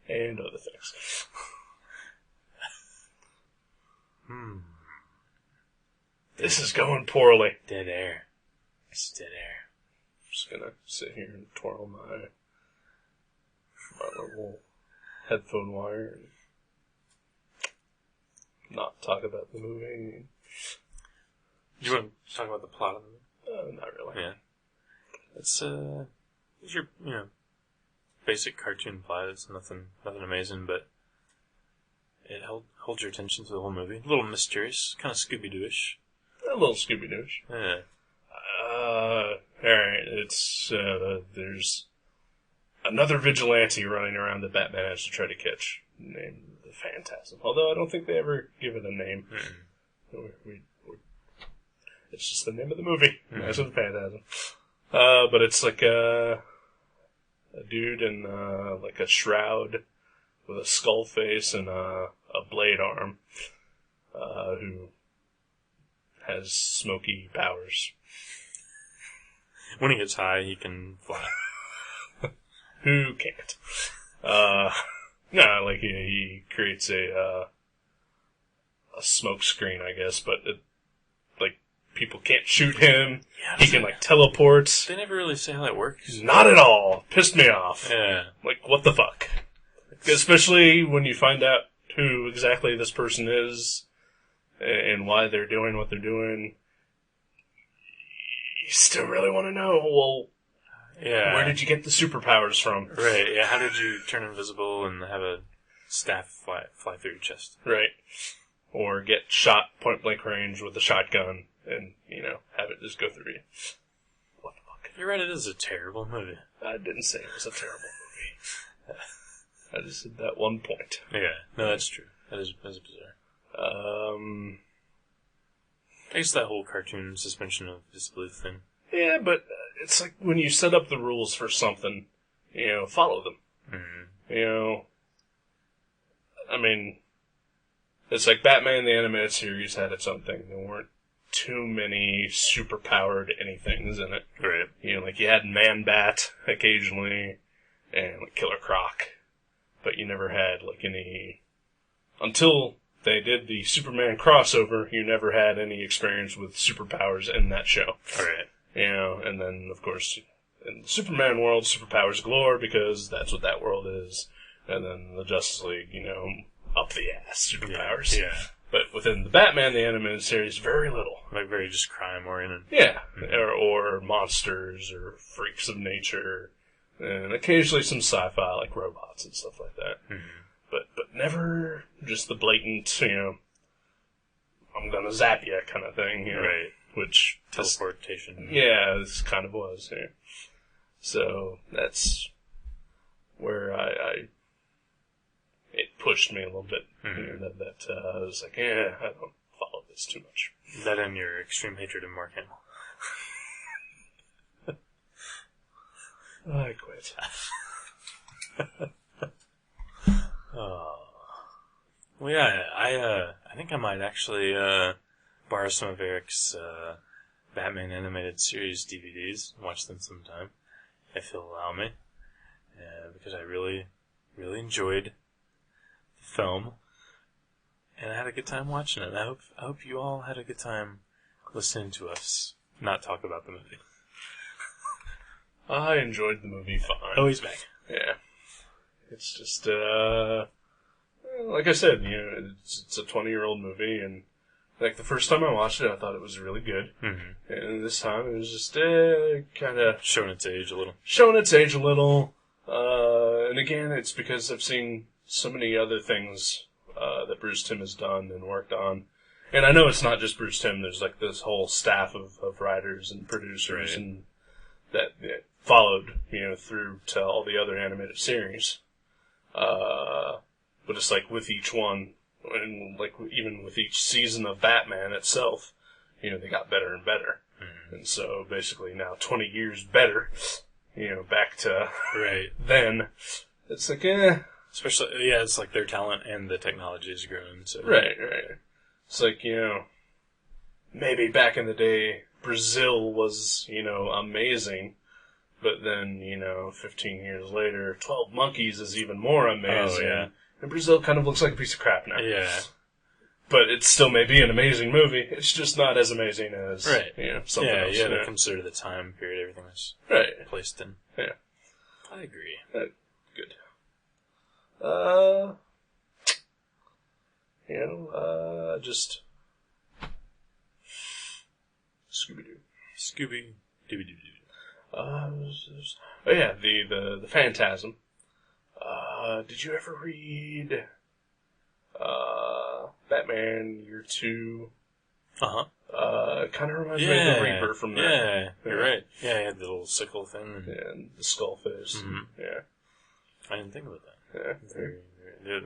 S1: and other things.
S2: Hmm.
S1: This is going poorly.
S2: Dead air. It's dead air.
S1: I'm just gonna sit here and twirl my little headphone wire and not talk about the movie.
S2: You want to talk about the plot of the movie?
S1: Not really.
S2: Yeah. It's your, basic cartoon plot. It's nothing amazing, but it holds your attention to the whole movie. A little mysterious, kind of Scooby-Doo-ish.
S1: A little Scooby-Doo-ish.
S2: Yeah.
S1: Alright, it's, there's another vigilante running around that Batman has to try to catch, named the Phantasm. Although I don't think they ever give it a name. It's just the name of the movie. That's the Phantasm. But it's like a dude in like a shroud with a skull face and a blade arm, who has smoky powers.
S2: When he gets high, he can fly.
S1: Who can't? No, like he creates a smoke screen, I guess, but like people can't shoot him. Yeah, he can like teleport.
S2: They never really say how that works.
S1: Not at all. Pissed me off.
S2: Yeah.
S1: Like, what the fuck? Especially when you find out who exactly this person is and why they're doing what they're doing. You still really want to know, well,
S2: yeah,
S1: where did you get the superpowers from?
S2: Right, yeah, how did you turn invisible and have a staff fly through your chest?
S1: Right. Or get shot point blank range with a shotgun and, have it just go through you. What the fuck?
S2: You're right, it is a terrible movie.
S1: I didn't say it was a terrible movie. I just said that one point.
S2: Yeah, no, that's true. That is bizarre. I guess that whole cartoon suspension of disbelief thing.
S1: Yeah, but it's like when you set up the rules for something, follow them. Mm-hmm. I mean, it's like Batman the Animated Series had its own thing. There weren't too many super-powered anythings in it.
S2: Right.
S1: Like you had Man-Bat occasionally, and like Killer Croc, but you never had like any... Until they did the Superman crossover, you never had any experience with superpowers in that show.
S2: Right.
S1: And then, of course, in the Superman world, superpowers galore, because that's what that world is. And then the Justice League, up the ass superpowers.
S2: Yeah.
S1: But within the Batman, the animated series, very little.
S2: Like very just crime-oriented.
S1: Yeah. Mm-hmm. Or monsters, or freaks of nature, and occasionally some sci-fi, like robots and stuff like that. Mm-hmm. But never just the blatant, I'm gonna zap you kind of thing,
S2: Right.
S1: Which...
S2: Teleportation.
S1: This kind of was, yeah. So, that's where it pushed me a little bit. Mm-hmm. I was like, I don't follow this too much.
S2: That and your extreme hatred of Mark Hamill.
S1: I quit.
S2: Well, yeah, I think I might actually borrow some of Eric's Batman animated series DVDs and watch them sometime, if he'll allow me, because I really, really enjoyed the film, and I had a good time watching it. I hope you all had a good time listening to us not talk about the movie.
S1: I enjoyed the movie fine.
S2: Oh, he's back.
S1: Yeah. It's just, like I said, it's a 20-year-old movie, and like the first time I watched it, I thought it was really good. Mm-hmm. And this time it was just kind of
S2: showing its age a little.
S1: And again, it's because I've seen so many other things that Bruce Timm has done and worked on. And I know it's not just Bruce Timm. There's like this whole staff of writers and producers, right, and that followed through to all the other animated series. But it's like with each one, and like even with each season of Batman itself, they got better and better. Mm-hmm. And so basically now 20 years better, back to
S2: right
S1: then. It's like,
S2: especially, it's like their talent and the technology is growing. So
S1: right. It's like, maybe back in the day, Brazil was, amazing. But then, 15 years later, 12 Monkeys is even more amazing.
S2: Oh, yeah.
S1: And Brazil kind of looks like a piece of crap now.
S2: Yeah.
S1: but it still may be an amazing movie. It's just not as amazing as something else.
S2: Yeah, you had to consider the time period everything was placed in.
S1: Yeah,
S2: I agree.
S1: Good. Just Scooby-Doo. The Phantasm. Did you ever read Batman Year 2? It kind of reminds me of the Reaper from that.
S2: Yeah, you're right. Yeah, he had the little sickle thing.
S1: And the skull face.
S2: Mm-hmm.
S1: Yeah.
S2: I didn't think about that.
S1: Yeah.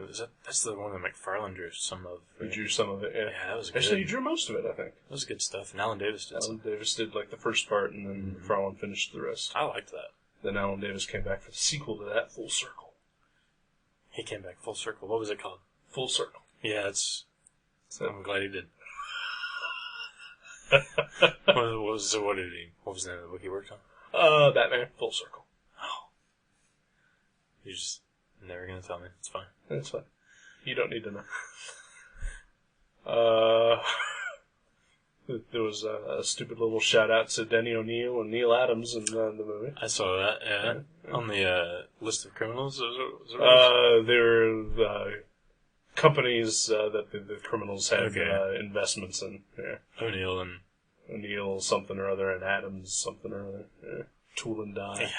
S2: That's the one that McFarlane drew some of.
S1: He drew some of it, yeah.
S2: Yeah, that was good.
S1: Actually, he drew most of it, I think.
S2: That was good stuff. And Alan Davis did
S1: Alan Davis did, like, the first part, and then McFarlane finished the rest.
S2: I liked that.
S1: Then Alan Davis came back for the sequel to that, Full Circle.
S2: He came back full circle. What was it called?
S1: Full Circle.
S2: Yeah, I'm glad he did. What was the name of the book he worked on?
S1: Batman, Full Circle.
S2: Oh. You're just never gonna tell me. It's fine.
S1: It's fine. You don't need to know. There was a stupid little shout out to Denny O'Neil and Neil Adams in the movie.
S2: I saw that, yeah. On the list of criminals?
S1: They're companies that the criminals have investments in. Yeah. O'Neil something or other, and Adams something or other. Yeah. Tool and Die.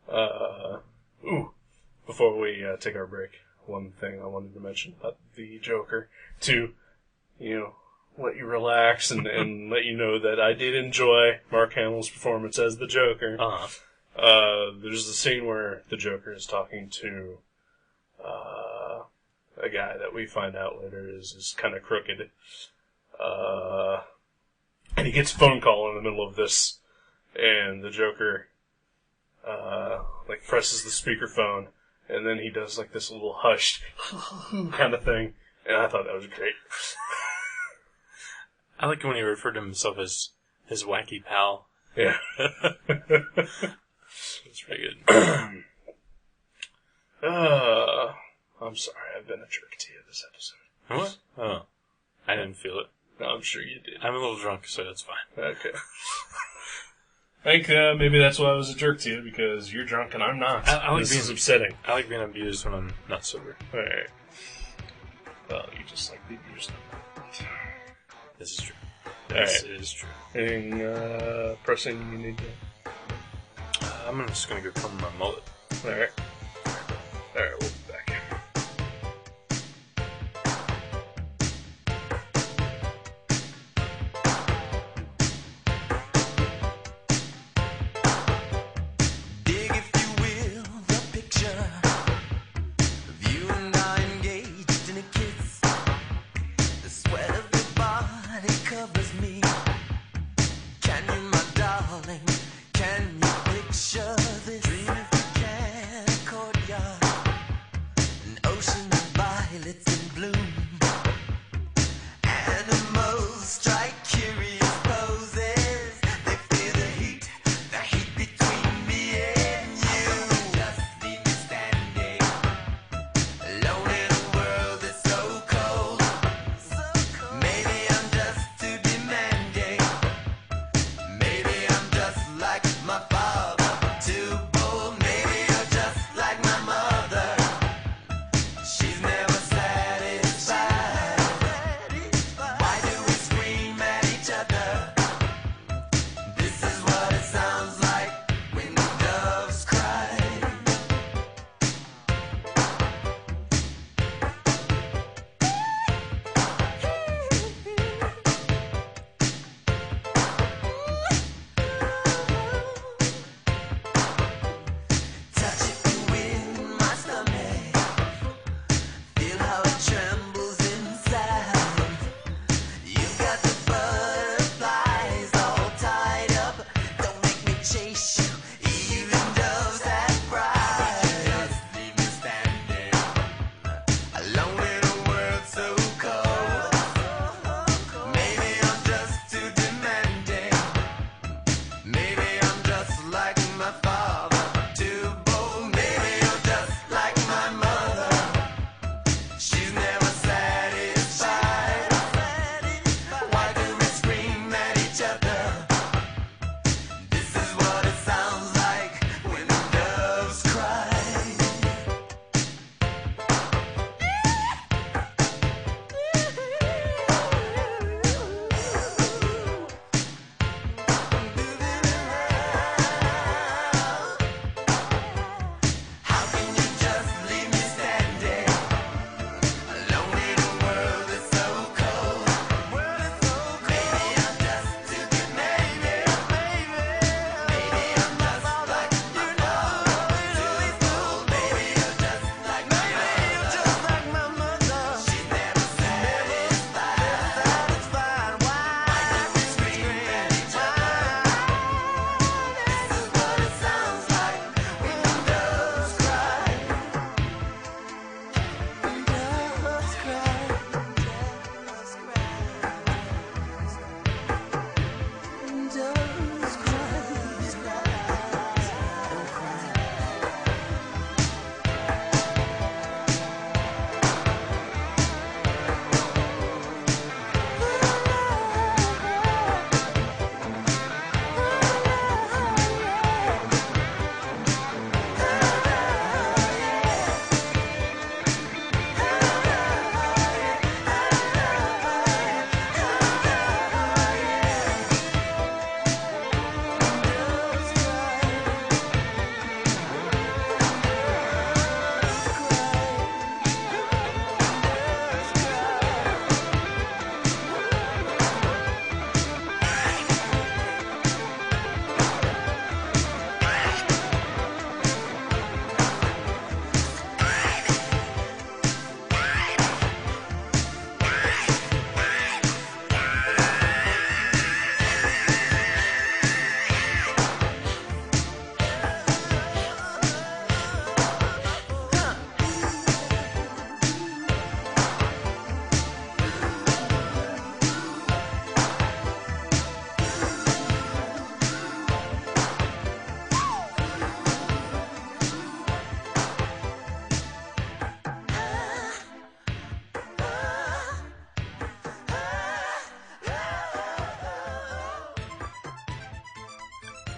S1: Yeah. Before we take our break, one thing I wanted to mention about the Joker, to, let you relax and let you know that I did enjoy Mark Hamill's performance as the Joker. There's the scene where the Joker is talking to a guy that we find out later is kind of crooked. And he gets a phone call in the middle of this, and the Joker presses the speakerphone, and then he does this little hushed kind of thing, and I thought that was great.
S2: I like when he referred to himself as his wacky pal.
S1: Yeah.
S2: It's pretty good.
S1: I'm sorry, I've been a jerk to you this episode.
S2: What? Oh. I didn't feel it.
S1: No, I'm sure you did.
S2: I'm a little drunk, so that's fine.
S1: Okay. I think maybe that's why I was a jerk to you, because you're drunk and I'm not. This is upsetting.
S2: I like being abused when I'm not sober.
S1: Alright. Well, you just like the abused.
S2: This is true.
S1: This
S2: is true.
S1: Anything pressing you need to...
S2: I'm just going to go comb my mullet.
S1: Alright. Alright, we'll be back.
S3: Maybe I'm just too demanding.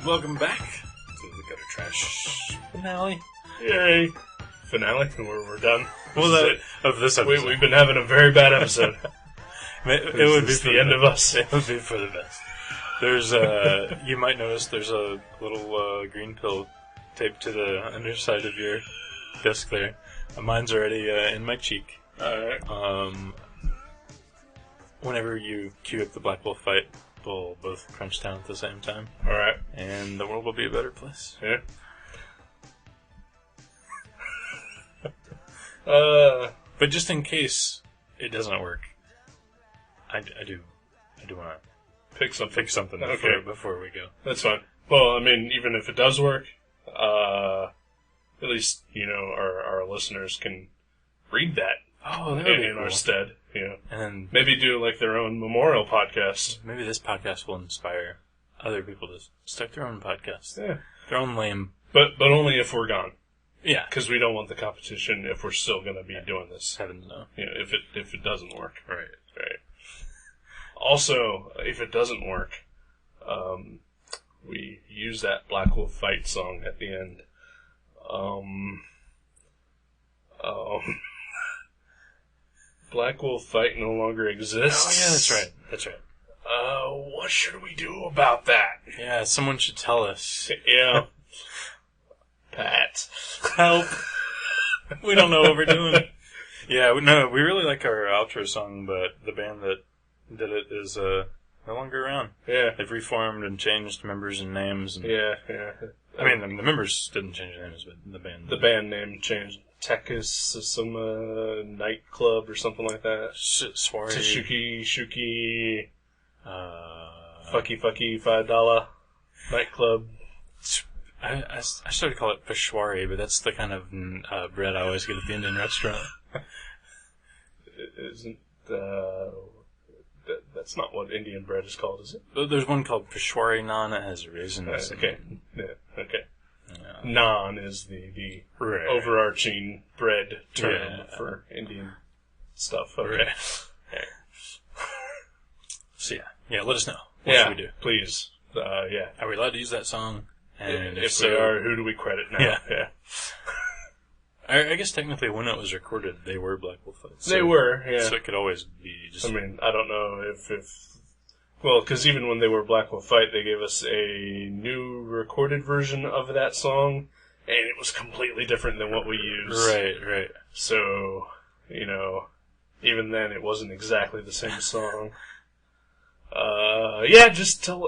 S2: Welcome back to the Gutter Trash finale.
S1: Yay! Finale? We're done.
S2: Well, of this episode.
S1: We've been having a very bad episode.
S2: It would be
S1: for the end of us.
S2: It would be for the best. There's you might notice there's a little green pill taped to the underside of your desk there. Mine's already in my cheek.
S1: Alright.
S2: Whenever you cue up the Black Wolf fight, we'll both crunch down at the same time.
S1: Alright.
S2: And the world will be a better place.
S1: Yeah.
S2: But just in case it doesn't work, I do want to pick something before we go.
S1: That's fine. Well, I mean, even if it does work, at least, our listeners can read that.
S2: Oh, that would be
S1: in
S2: cool.
S1: our stead,
S2: And
S1: maybe do like their own memorial podcast.
S2: maybe this podcast will inspire other people to start their own podcast.
S1: Yeah.
S2: Their own lame.
S1: But only if we're gone.
S2: Yeah.
S1: Because we don't want the competition if we're still going to be doing this.
S2: Heavens no.
S1: If it doesn't work.
S2: Right.
S1: Also, if it doesn't work, we use that Black Wolf fight song at the end. Black Wolf fight no longer exists.
S2: Oh yeah, that's right.
S1: What should we do about that?
S2: Yeah, someone should tell us.
S1: Yeah. Pat.
S2: Help. We don't know what we're doing. Yeah, we really like our outro song, but the band that did it is no longer around.
S1: Yeah.
S2: They've reformed and changed members and names. And,
S1: Yeah.
S2: I mean, the members didn't change their names, but the band.
S1: The band name changed. Tekisuma Nightclub or something like that.
S2: Soiree.
S1: Shuki. Fucky $5 Nightclub.
S2: I started to call it Peshwari, but that's the kind of bread I always get at the Indian restaurant.
S1: Isn't that's not what Indian bread is called, is it?
S2: There's one called Peshwari Naan that has raisins.
S1: Okay. Yeah, okay.
S2: Yeah.
S1: Naan is the
S2: Right.
S1: overarching bread term for Indian stuff. Okay.
S2: Right. So yeah, let us know. What should we do?
S1: Please. Yeah.
S2: Are we allowed to use that song? And
S1: if we are, who do we credit now?
S2: Yeah. I guess technically when it was recorded, they were Black Wolf fights.
S1: They were, yeah.
S2: So it could always be just...
S1: I mean, I don't know if well, because even when they were Black Wolf Fight, they gave us a new recorded version of that song, and it was completely different than what we used.
S2: Right.
S1: So, even then it wasn't exactly the same song. Just tell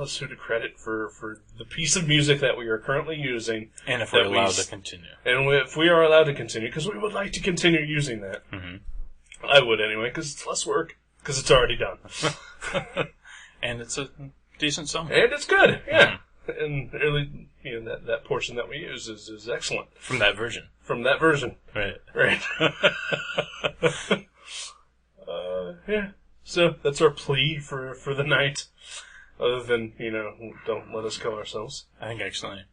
S1: us who to credit for the piece of music that we are currently using.
S2: And if we're allowed to continue.
S1: And if we are allowed to continue, because we would like to continue using that.
S2: Mm-hmm.
S1: I would anyway, because it's less work, because it's already done.
S2: And it's a decent song.
S1: And it's good, yeah. Mm-hmm. And really, that portion that we use is excellent.
S2: From that version.
S1: Right. Yeah. So, that's our plea for the night. Other than, don't let us kill ourselves.
S2: I think actually...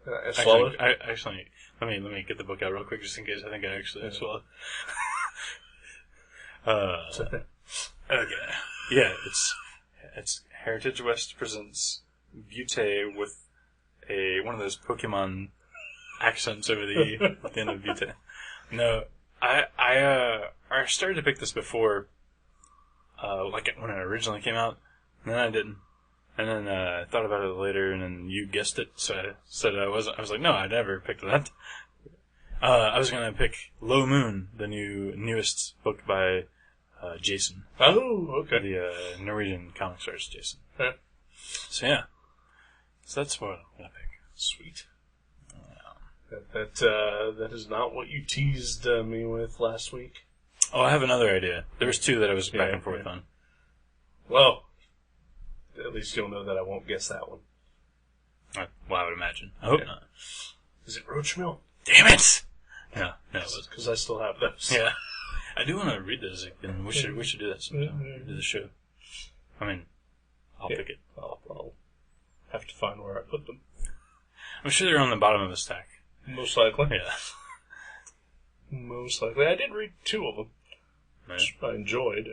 S1: I swallowed?
S2: Actually, let me get the book out real quick just in case. I think I actually swallowed. Okay. Yeah, it's Heritage West presents Butte with one of those Pokemon accents over the at the end of Butte. No, I started to pick this before, like when it originally came out, and then I didn't. And then I thought about it later, and then you guessed it, so I said I wasn't. I was like, no, I never picked that. I was going to pick Low Moon, the newest book by Jason.
S1: Oh, okay.
S2: The Norwegian comics artist Jason.
S1: Yeah.
S2: So yeah. So that's what I'm going to pick.
S1: Sweet. That is not what you teased me with last week.
S2: Oh, I have another idea. There was two that I was back and forth on.
S1: Well, at least you'll know that I won't guess that one.
S2: Well, I would imagine. I hope not.
S1: Is it Roachmill?
S2: Damn it! No, it was.
S1: Because I still have those.
S2: Yeah. I do want to read those again. We should do that sometime. Do the show. I mean, I'll pick it.
S1: I'll have to find where I put them.
S2: I'm sure they're on the bottom of the stack.
S1: Most likely.
S2: Yeah.
S1: Most likely. I did read two of them.
S2: Right.
S1: Which I enjoyed.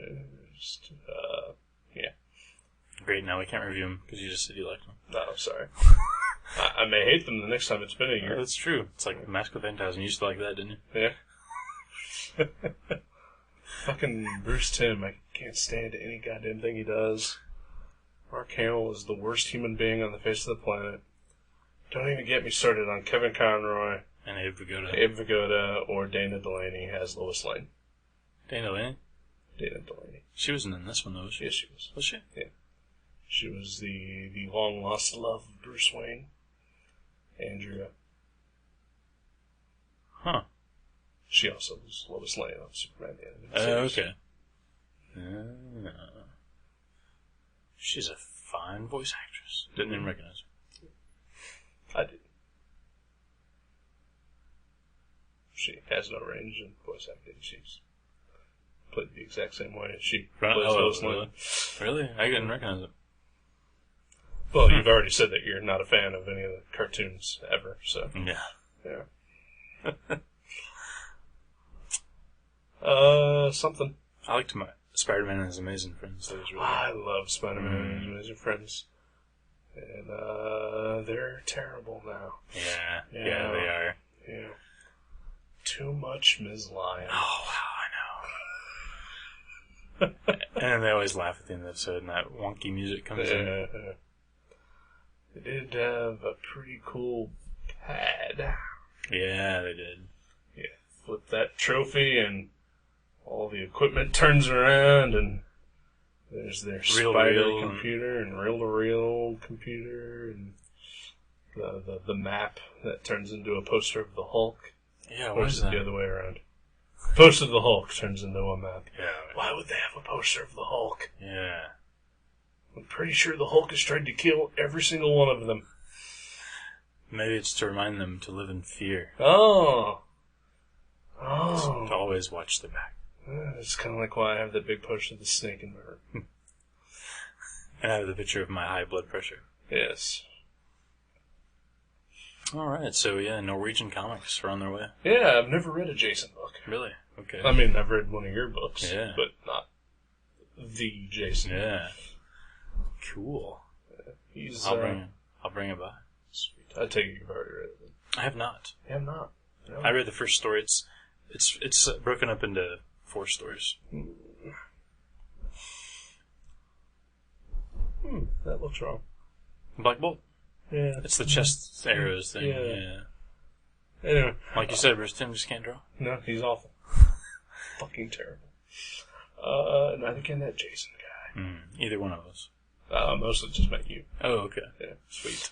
S2: Great, now we can't review them because you just said you liked them.
S1: No, sorry. I may hate them the next time it's been a year.
S2: That's true. It's like Mask of Phantasm. You used to like that, didn't you?
S1: Yeah. Fucking Bruce Timm. I can't stand any goddamn thing he does. Mark Hamill is the worst human being on the face of the planet. Don't even get me started on Kevin Conroy.
S2: And Abe Vigoda.
S1: Abe Vigoda or Dana Delaney as Lois Lane.
S2: Dana Delaney?
S1: Dana Delaney.
S2: She wasn't in this one, though, was she?
S1: Yes, she was.
S2: Was she?
S1: Yeah. She was the long-lost love of Bruce Wayne. Andrea.
S2: Huh.
S1: She also was Lois Lane on Superman the
S2: Oh,
S1: Animated Series.
S2: okay. She's a fine voice actress. Didn't even recognize her.
S1: I did. She has no range in voice acting. She's played the exact same way as she plays Lois Lane.
S2: Really? I didn't recognize it.
S1: Well, you've already said that you're not a fan of any of the cartoons ever, so.
S2: Yeah.
S1: Something.
S2: I liked my Spider-Man and His Amazing Friends. That was really
S1: I love Spider-Man and His Amazing Friends. And, they're terrible now.
S2: Yeah, they are.
S1: Yeah. Too much Ms. Lion.
S2: Oh, wow, I know. And they always laugh at the end of the episode, and that wonky music comes in.
S1: They did have a pretty cool pad.
S2: Yeah, they did.
S1: Yeah, flip that trophy, and all the equipment turns around, and there's their spider computer and reel-to-reel computer, and the map that turns into a poster of the Hulk.
S2: Yeah,
S1: or is it the other way around? Poster of the Hulk turns into a map.
S2: Yeah.
S1: Why would they have a poster of the Hulk?
S2: Yeah.
S1: I'm pretty sure the Hulk has tried to kill every single one of them.
S2: Maybe it's to remind them to live in fear.
S1: Oh.
S2: To always watch their back.
S1: It's kind of like why I have that big poster of the snake in my room.
S2: And I have the picture of my high blood pressure.
S1: Yes.
S2: Alright, so yeah, Norwegian comics are on their way.
S1: Yeah, I've never read a Jason book.
S2: Really? Okay.
S1: I mean, I've read one of your books.
S2: Yeah.
S1: But not the Jason.
S2: Yeah. Cool.
S1: He's,
S2: I'll bring it by.
S1: Sweet. I take it you've already read it.
S2: I have not.
S1: You have not? No.
S2: I read the first story. It's broken up into 4 stories.
S1: That looks wrong.
S2: Black Bolt?
S1: Yeah.
S2: It's the chest arrows thing.
S1: Yeah. Anyway.
S2: Like you said, Bruce Timm just can't draw.
S1: No, he's awful. Fucking terrible. Neither can that Jason guy.
S2: Either one of us.
S1: Mostly just met you.
S2: Oh, okay.
S1: Yeah, sweet.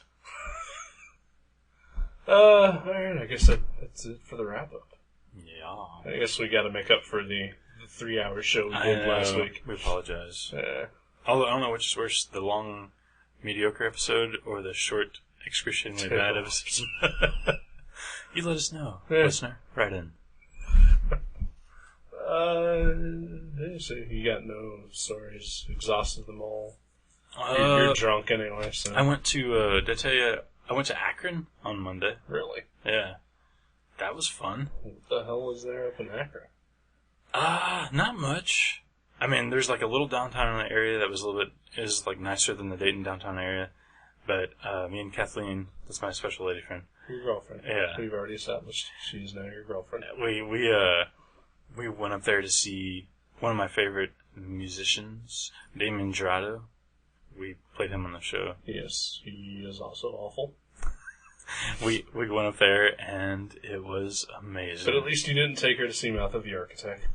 S1: Alright, I guess that's it for the wrap-up.
S2: Yeah.
S1: I guess we gotta make up for the 3-hour show we did last week.
S2: We apologize.
S1: Yeah.
S2: Although I don't know which is worse, the long, mediocre episode or the short, excruciatingly bad episode. You let us know, listener. Write in.
S1: So you got no stories, exhausted them all. You're drunk anyway, so.
S2: I went to, did I tell you, I went to Akron on Monday.
S1: Really?
S2: Yeah. That was fun.
S1: What the hell was there up in Akron?
S2: Not much. I mean, there's like a little downtown area that was a little bit, is like nicer than the Dayton downtown area. But, me and Kathleen, that's my special lady friend.
S1: Your girlfriend.
S2: Yeah.
S1: We've already established she's now your girlfriend.
S2: We went up there to see one of my favorite musicians, Damien Jurado. We played him on the show.
S1: Yes, he is also awful.
S2: We went up there and it was amazing.
S1: But at least you didn't take her to see Mouth of the Architect.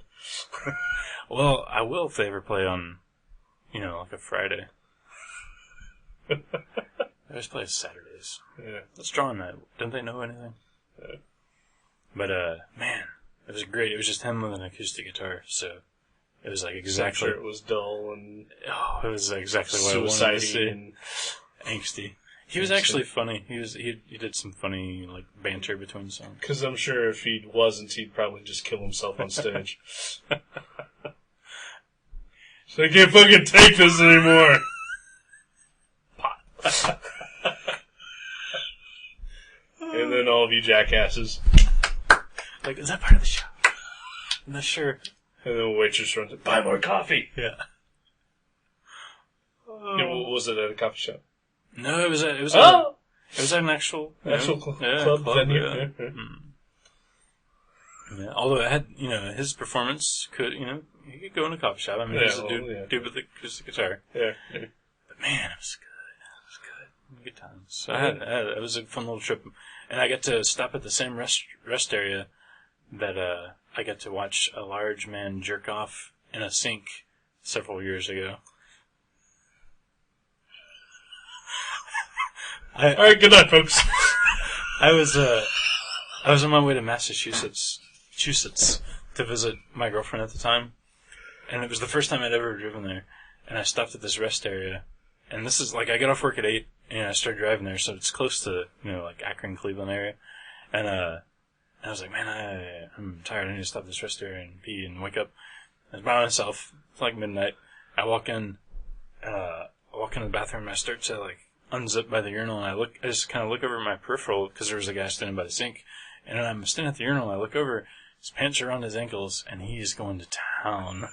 S2: Well, I will if they ever play on, like a Friday. They always play Saturdays.
S1: Yeah.
S2: Let's draw on that. Don't they know anything?
S1: Yeah.
S2: But, man, it was great. It was just him with an acoustic guitar, so it was like exactly...
S1: I'm sure it was dull and...
S2: Oh, it was exactly what I wanted to see.
S1: And
S2: angsty. He was actually funny. He did some funny, like, banter between songs.
S1: Because I'm sure if he wasn't, he'd probably just kill himself on stage. So I can't fucking take this anymore! Pop. And then all of you jackasses.
S2: Like, is that part of the show? I'm not sure.
S1: And then the waitress runs buy more coffee!
S2: Yeah.
S1: Yeah, what was it at a coffee shop?
S2: No, it was at an actual
S1: club venue.
S2: Yeah. Yeah, although it had, his performance could, he could go in a coffee shop. I mean, he's a dude with the acoustic guitar.
S1: Yeah.
S2: But man, it was good. Good times. So it was a fun little trip. And I got to stop at the same rest area that I got to watch a large man jerk off in a sink several years ago.
S1: All right, good night, folks.
S2: I was on my way to Massachusetts to visit my girlfriend at the time, and it was the first time I'd ever driven there. And I stopped at this rest area, and this is like I got off work at 8, and I started driving there, so it's close to like Akron, Cleveland area. And I was like, man, I'm tired. I need to stop at this rest area and pee and wake up. I was by myself. It's like midnight. I walk in the bathroom, and I start to like unzip by the urinal, and I just kind of look over my peripheral because there was a guy standing by the sink, and I'm standing at the urinal, and I look over, his pants are around his ankles, and he's going to town.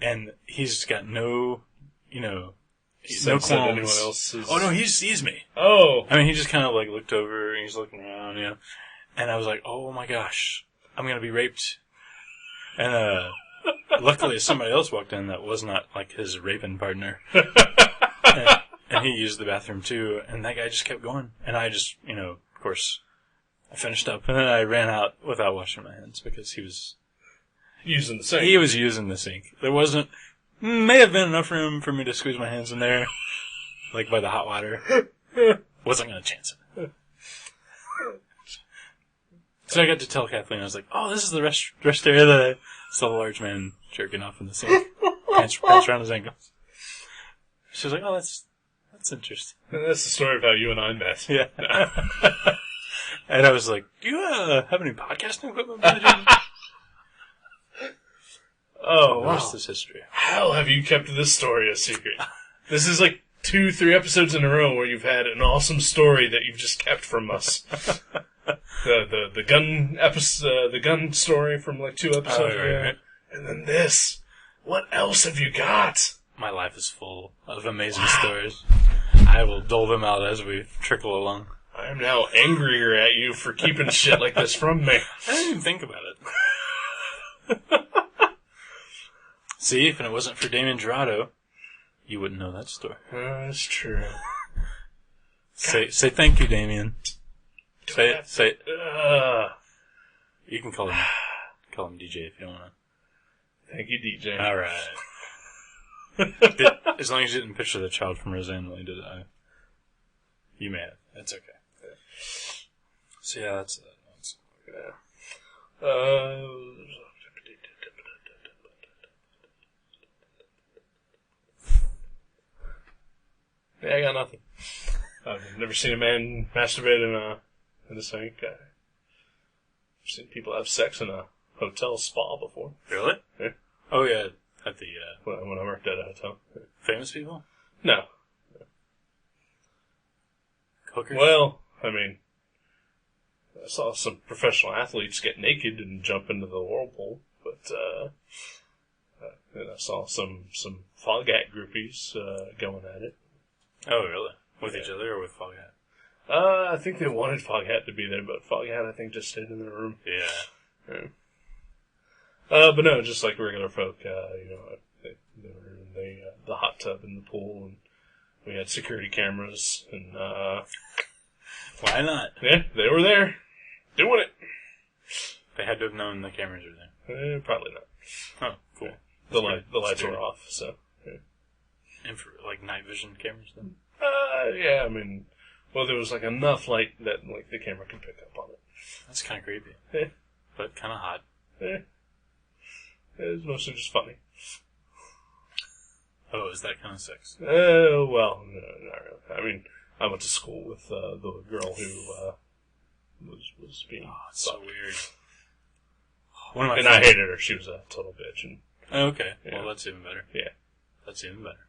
S2: And he's got no qualms.
S1: Anyone else is...
S2: Oh no, he sees me.
S1: Oh.
S2: I mean, he just kind of like looked over, and he's looking around, and I was like, oh my gosh, I'm gonna be raped. And luckily somebody else walked in that was not like his raping partner. And he used the bathroom too, and that guy just kept going. And I just, of course, I finished up, and then I ran out without washing my hands because he was
S1: using the sink.
S2: He was using the sink. There may have been enough room for me to squeeze my hands in there, like by the hot water. Wasn't going to chance it. So I got to tell Kathleen, I was like, oh, this is the rest area that I saw the large man jerking off in the sink. Pants around his ankles. She was like, oh, that's interesting.
S1: That's the story of how you and I met.
S2: Yeah. And I was like, do you have any podcasting equipment?
S1: Oh,
S2: wow. The rest is history.
S1: How have you kept this story a secret? This is like 2-3 episodes in a row where you've had an awesome story that you've just kept from us. The gun episode, the gun story from like 2 episodes ago. Right. And then this. What else have you got?
S2: My life is full of amazing stories. I will dole them out as we trickle along.
S1: I am now angrier at you for keeping shit like this from me.
S2: I didn't even think about it. See, if it wasn't for Damien Gerardo, you wouldn't know that story.
S1: That's true.
S2: Say thank you, Damien. Say it. You can call him DJ if you don't want to.
S1: Thank you, DJ.
S2: All right. As long as you didn't picture the child from Roseanne when you did it, you may have. That's okay. So yeah, that's
S1: yeah, I got nothing. I've never seen a man masturbate in a sink. I've seen people have sex in a hotel spa before.
S2: Really?
S1: Yeah.
S2: Oh yeah, at the
S1: when I worked at a hotel.
S2: Famous people?
S1: No.
S2: Hookers?
S1: Well, I mean, I saw some professional athletes get naked and jump into the whirlpool, but and I saw some Foghat groupies going at it.
S2: Oh, really? With each other or with Foghat?
S1: I think they wanted Foghat to be there, but Foghat, I think, just stayed in their room.
S2: Yeah.
S1: But no, just like regular folk, they were in the hot tub in the pool, and we had security cameras, and
S2: why not?
S1: Yeah, they were there, doing it.
S2: They had to have known the cameras were there.
S1: Probably not.
S2: Oh, cool.
S1: The lights were off, so. Yeah.
S2: And for like night vision cameras, then?
S1: Yeah, I mean, well, there was like enough light that like the camera could pick up on it.
S2: That's kind of creepy.
S1: Yeah.
S2: But kind of hot.
S1: Yeah. It was mostly just funny.
S2: Oh, is that kind of sex?
S1: Well, no, not really. I mean, I went to school with the girl who was being.
S2: Oh, it's so weird.
S1: And I hated her. She was a total bitch. And,
S2: okay.
S1: Yeah.
S2: Well, that's even better.
S1: Yeah.
S2: That's even better.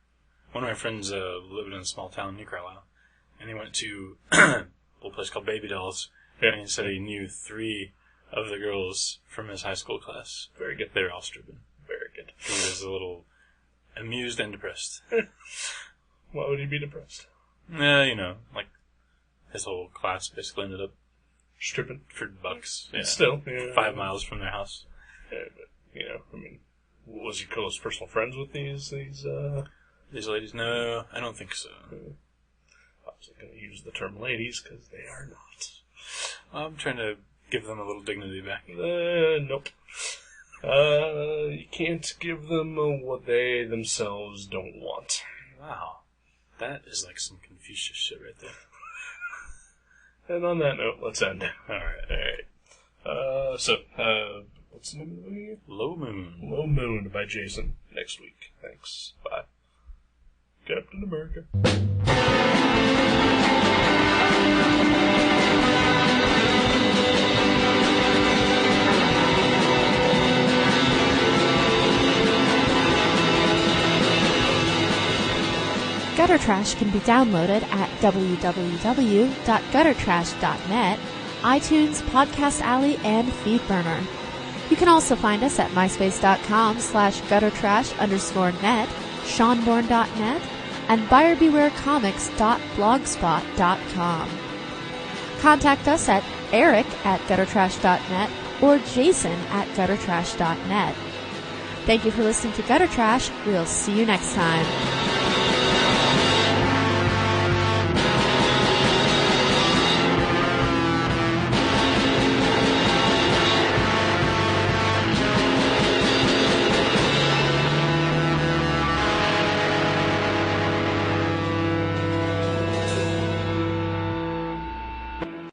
S2: One of my friends lived in a small town near Carlisle, and he went to a little place called Baby Dolls, and he said he knew 3 of the girls from his high school class.
S1: Very good.
S2: They were all stripping.
S1: Very good.
S2: He was a little amused and depressed.
S1: Why would he be depressed?
S2: Yeah, like his whole class basically ended up
S1: Stripping
S2: for bucks. Yeah.
S1: Still, yeah.
S2: 5 miles from their house.
S1: Yeah, but, was he close personal friends with these
S2: ladies? No, I don't think so.
S1: I wasn't going to use the term ladies, because they are not.
S2: I'm trying to give them a little dignity back.
S1: Nope. You can't give them what they themselves don't want.
S2: Wow. That is like some Confucius shit right there.
S1: And on that note, let's end.
S2: Alright.
S1: What's the name of the movie again?
S2: Low Moon.
S1: Low Moon by Jason. Next week. Thanks. Bye. Captain America.
S3: Gutter Trash can be downloaded at www.guttertrash.net, iTunes, Podcast Alley, and Feedburner. You can also find us at myspace.com/guttertrash_net, seanborn.net, and buyerbewarecomics.blogspot.com. Contact us at eric@guttertrash.net or jason@guttertrash.net. Thank you for listening to Gutter Trash. We'll see you next time.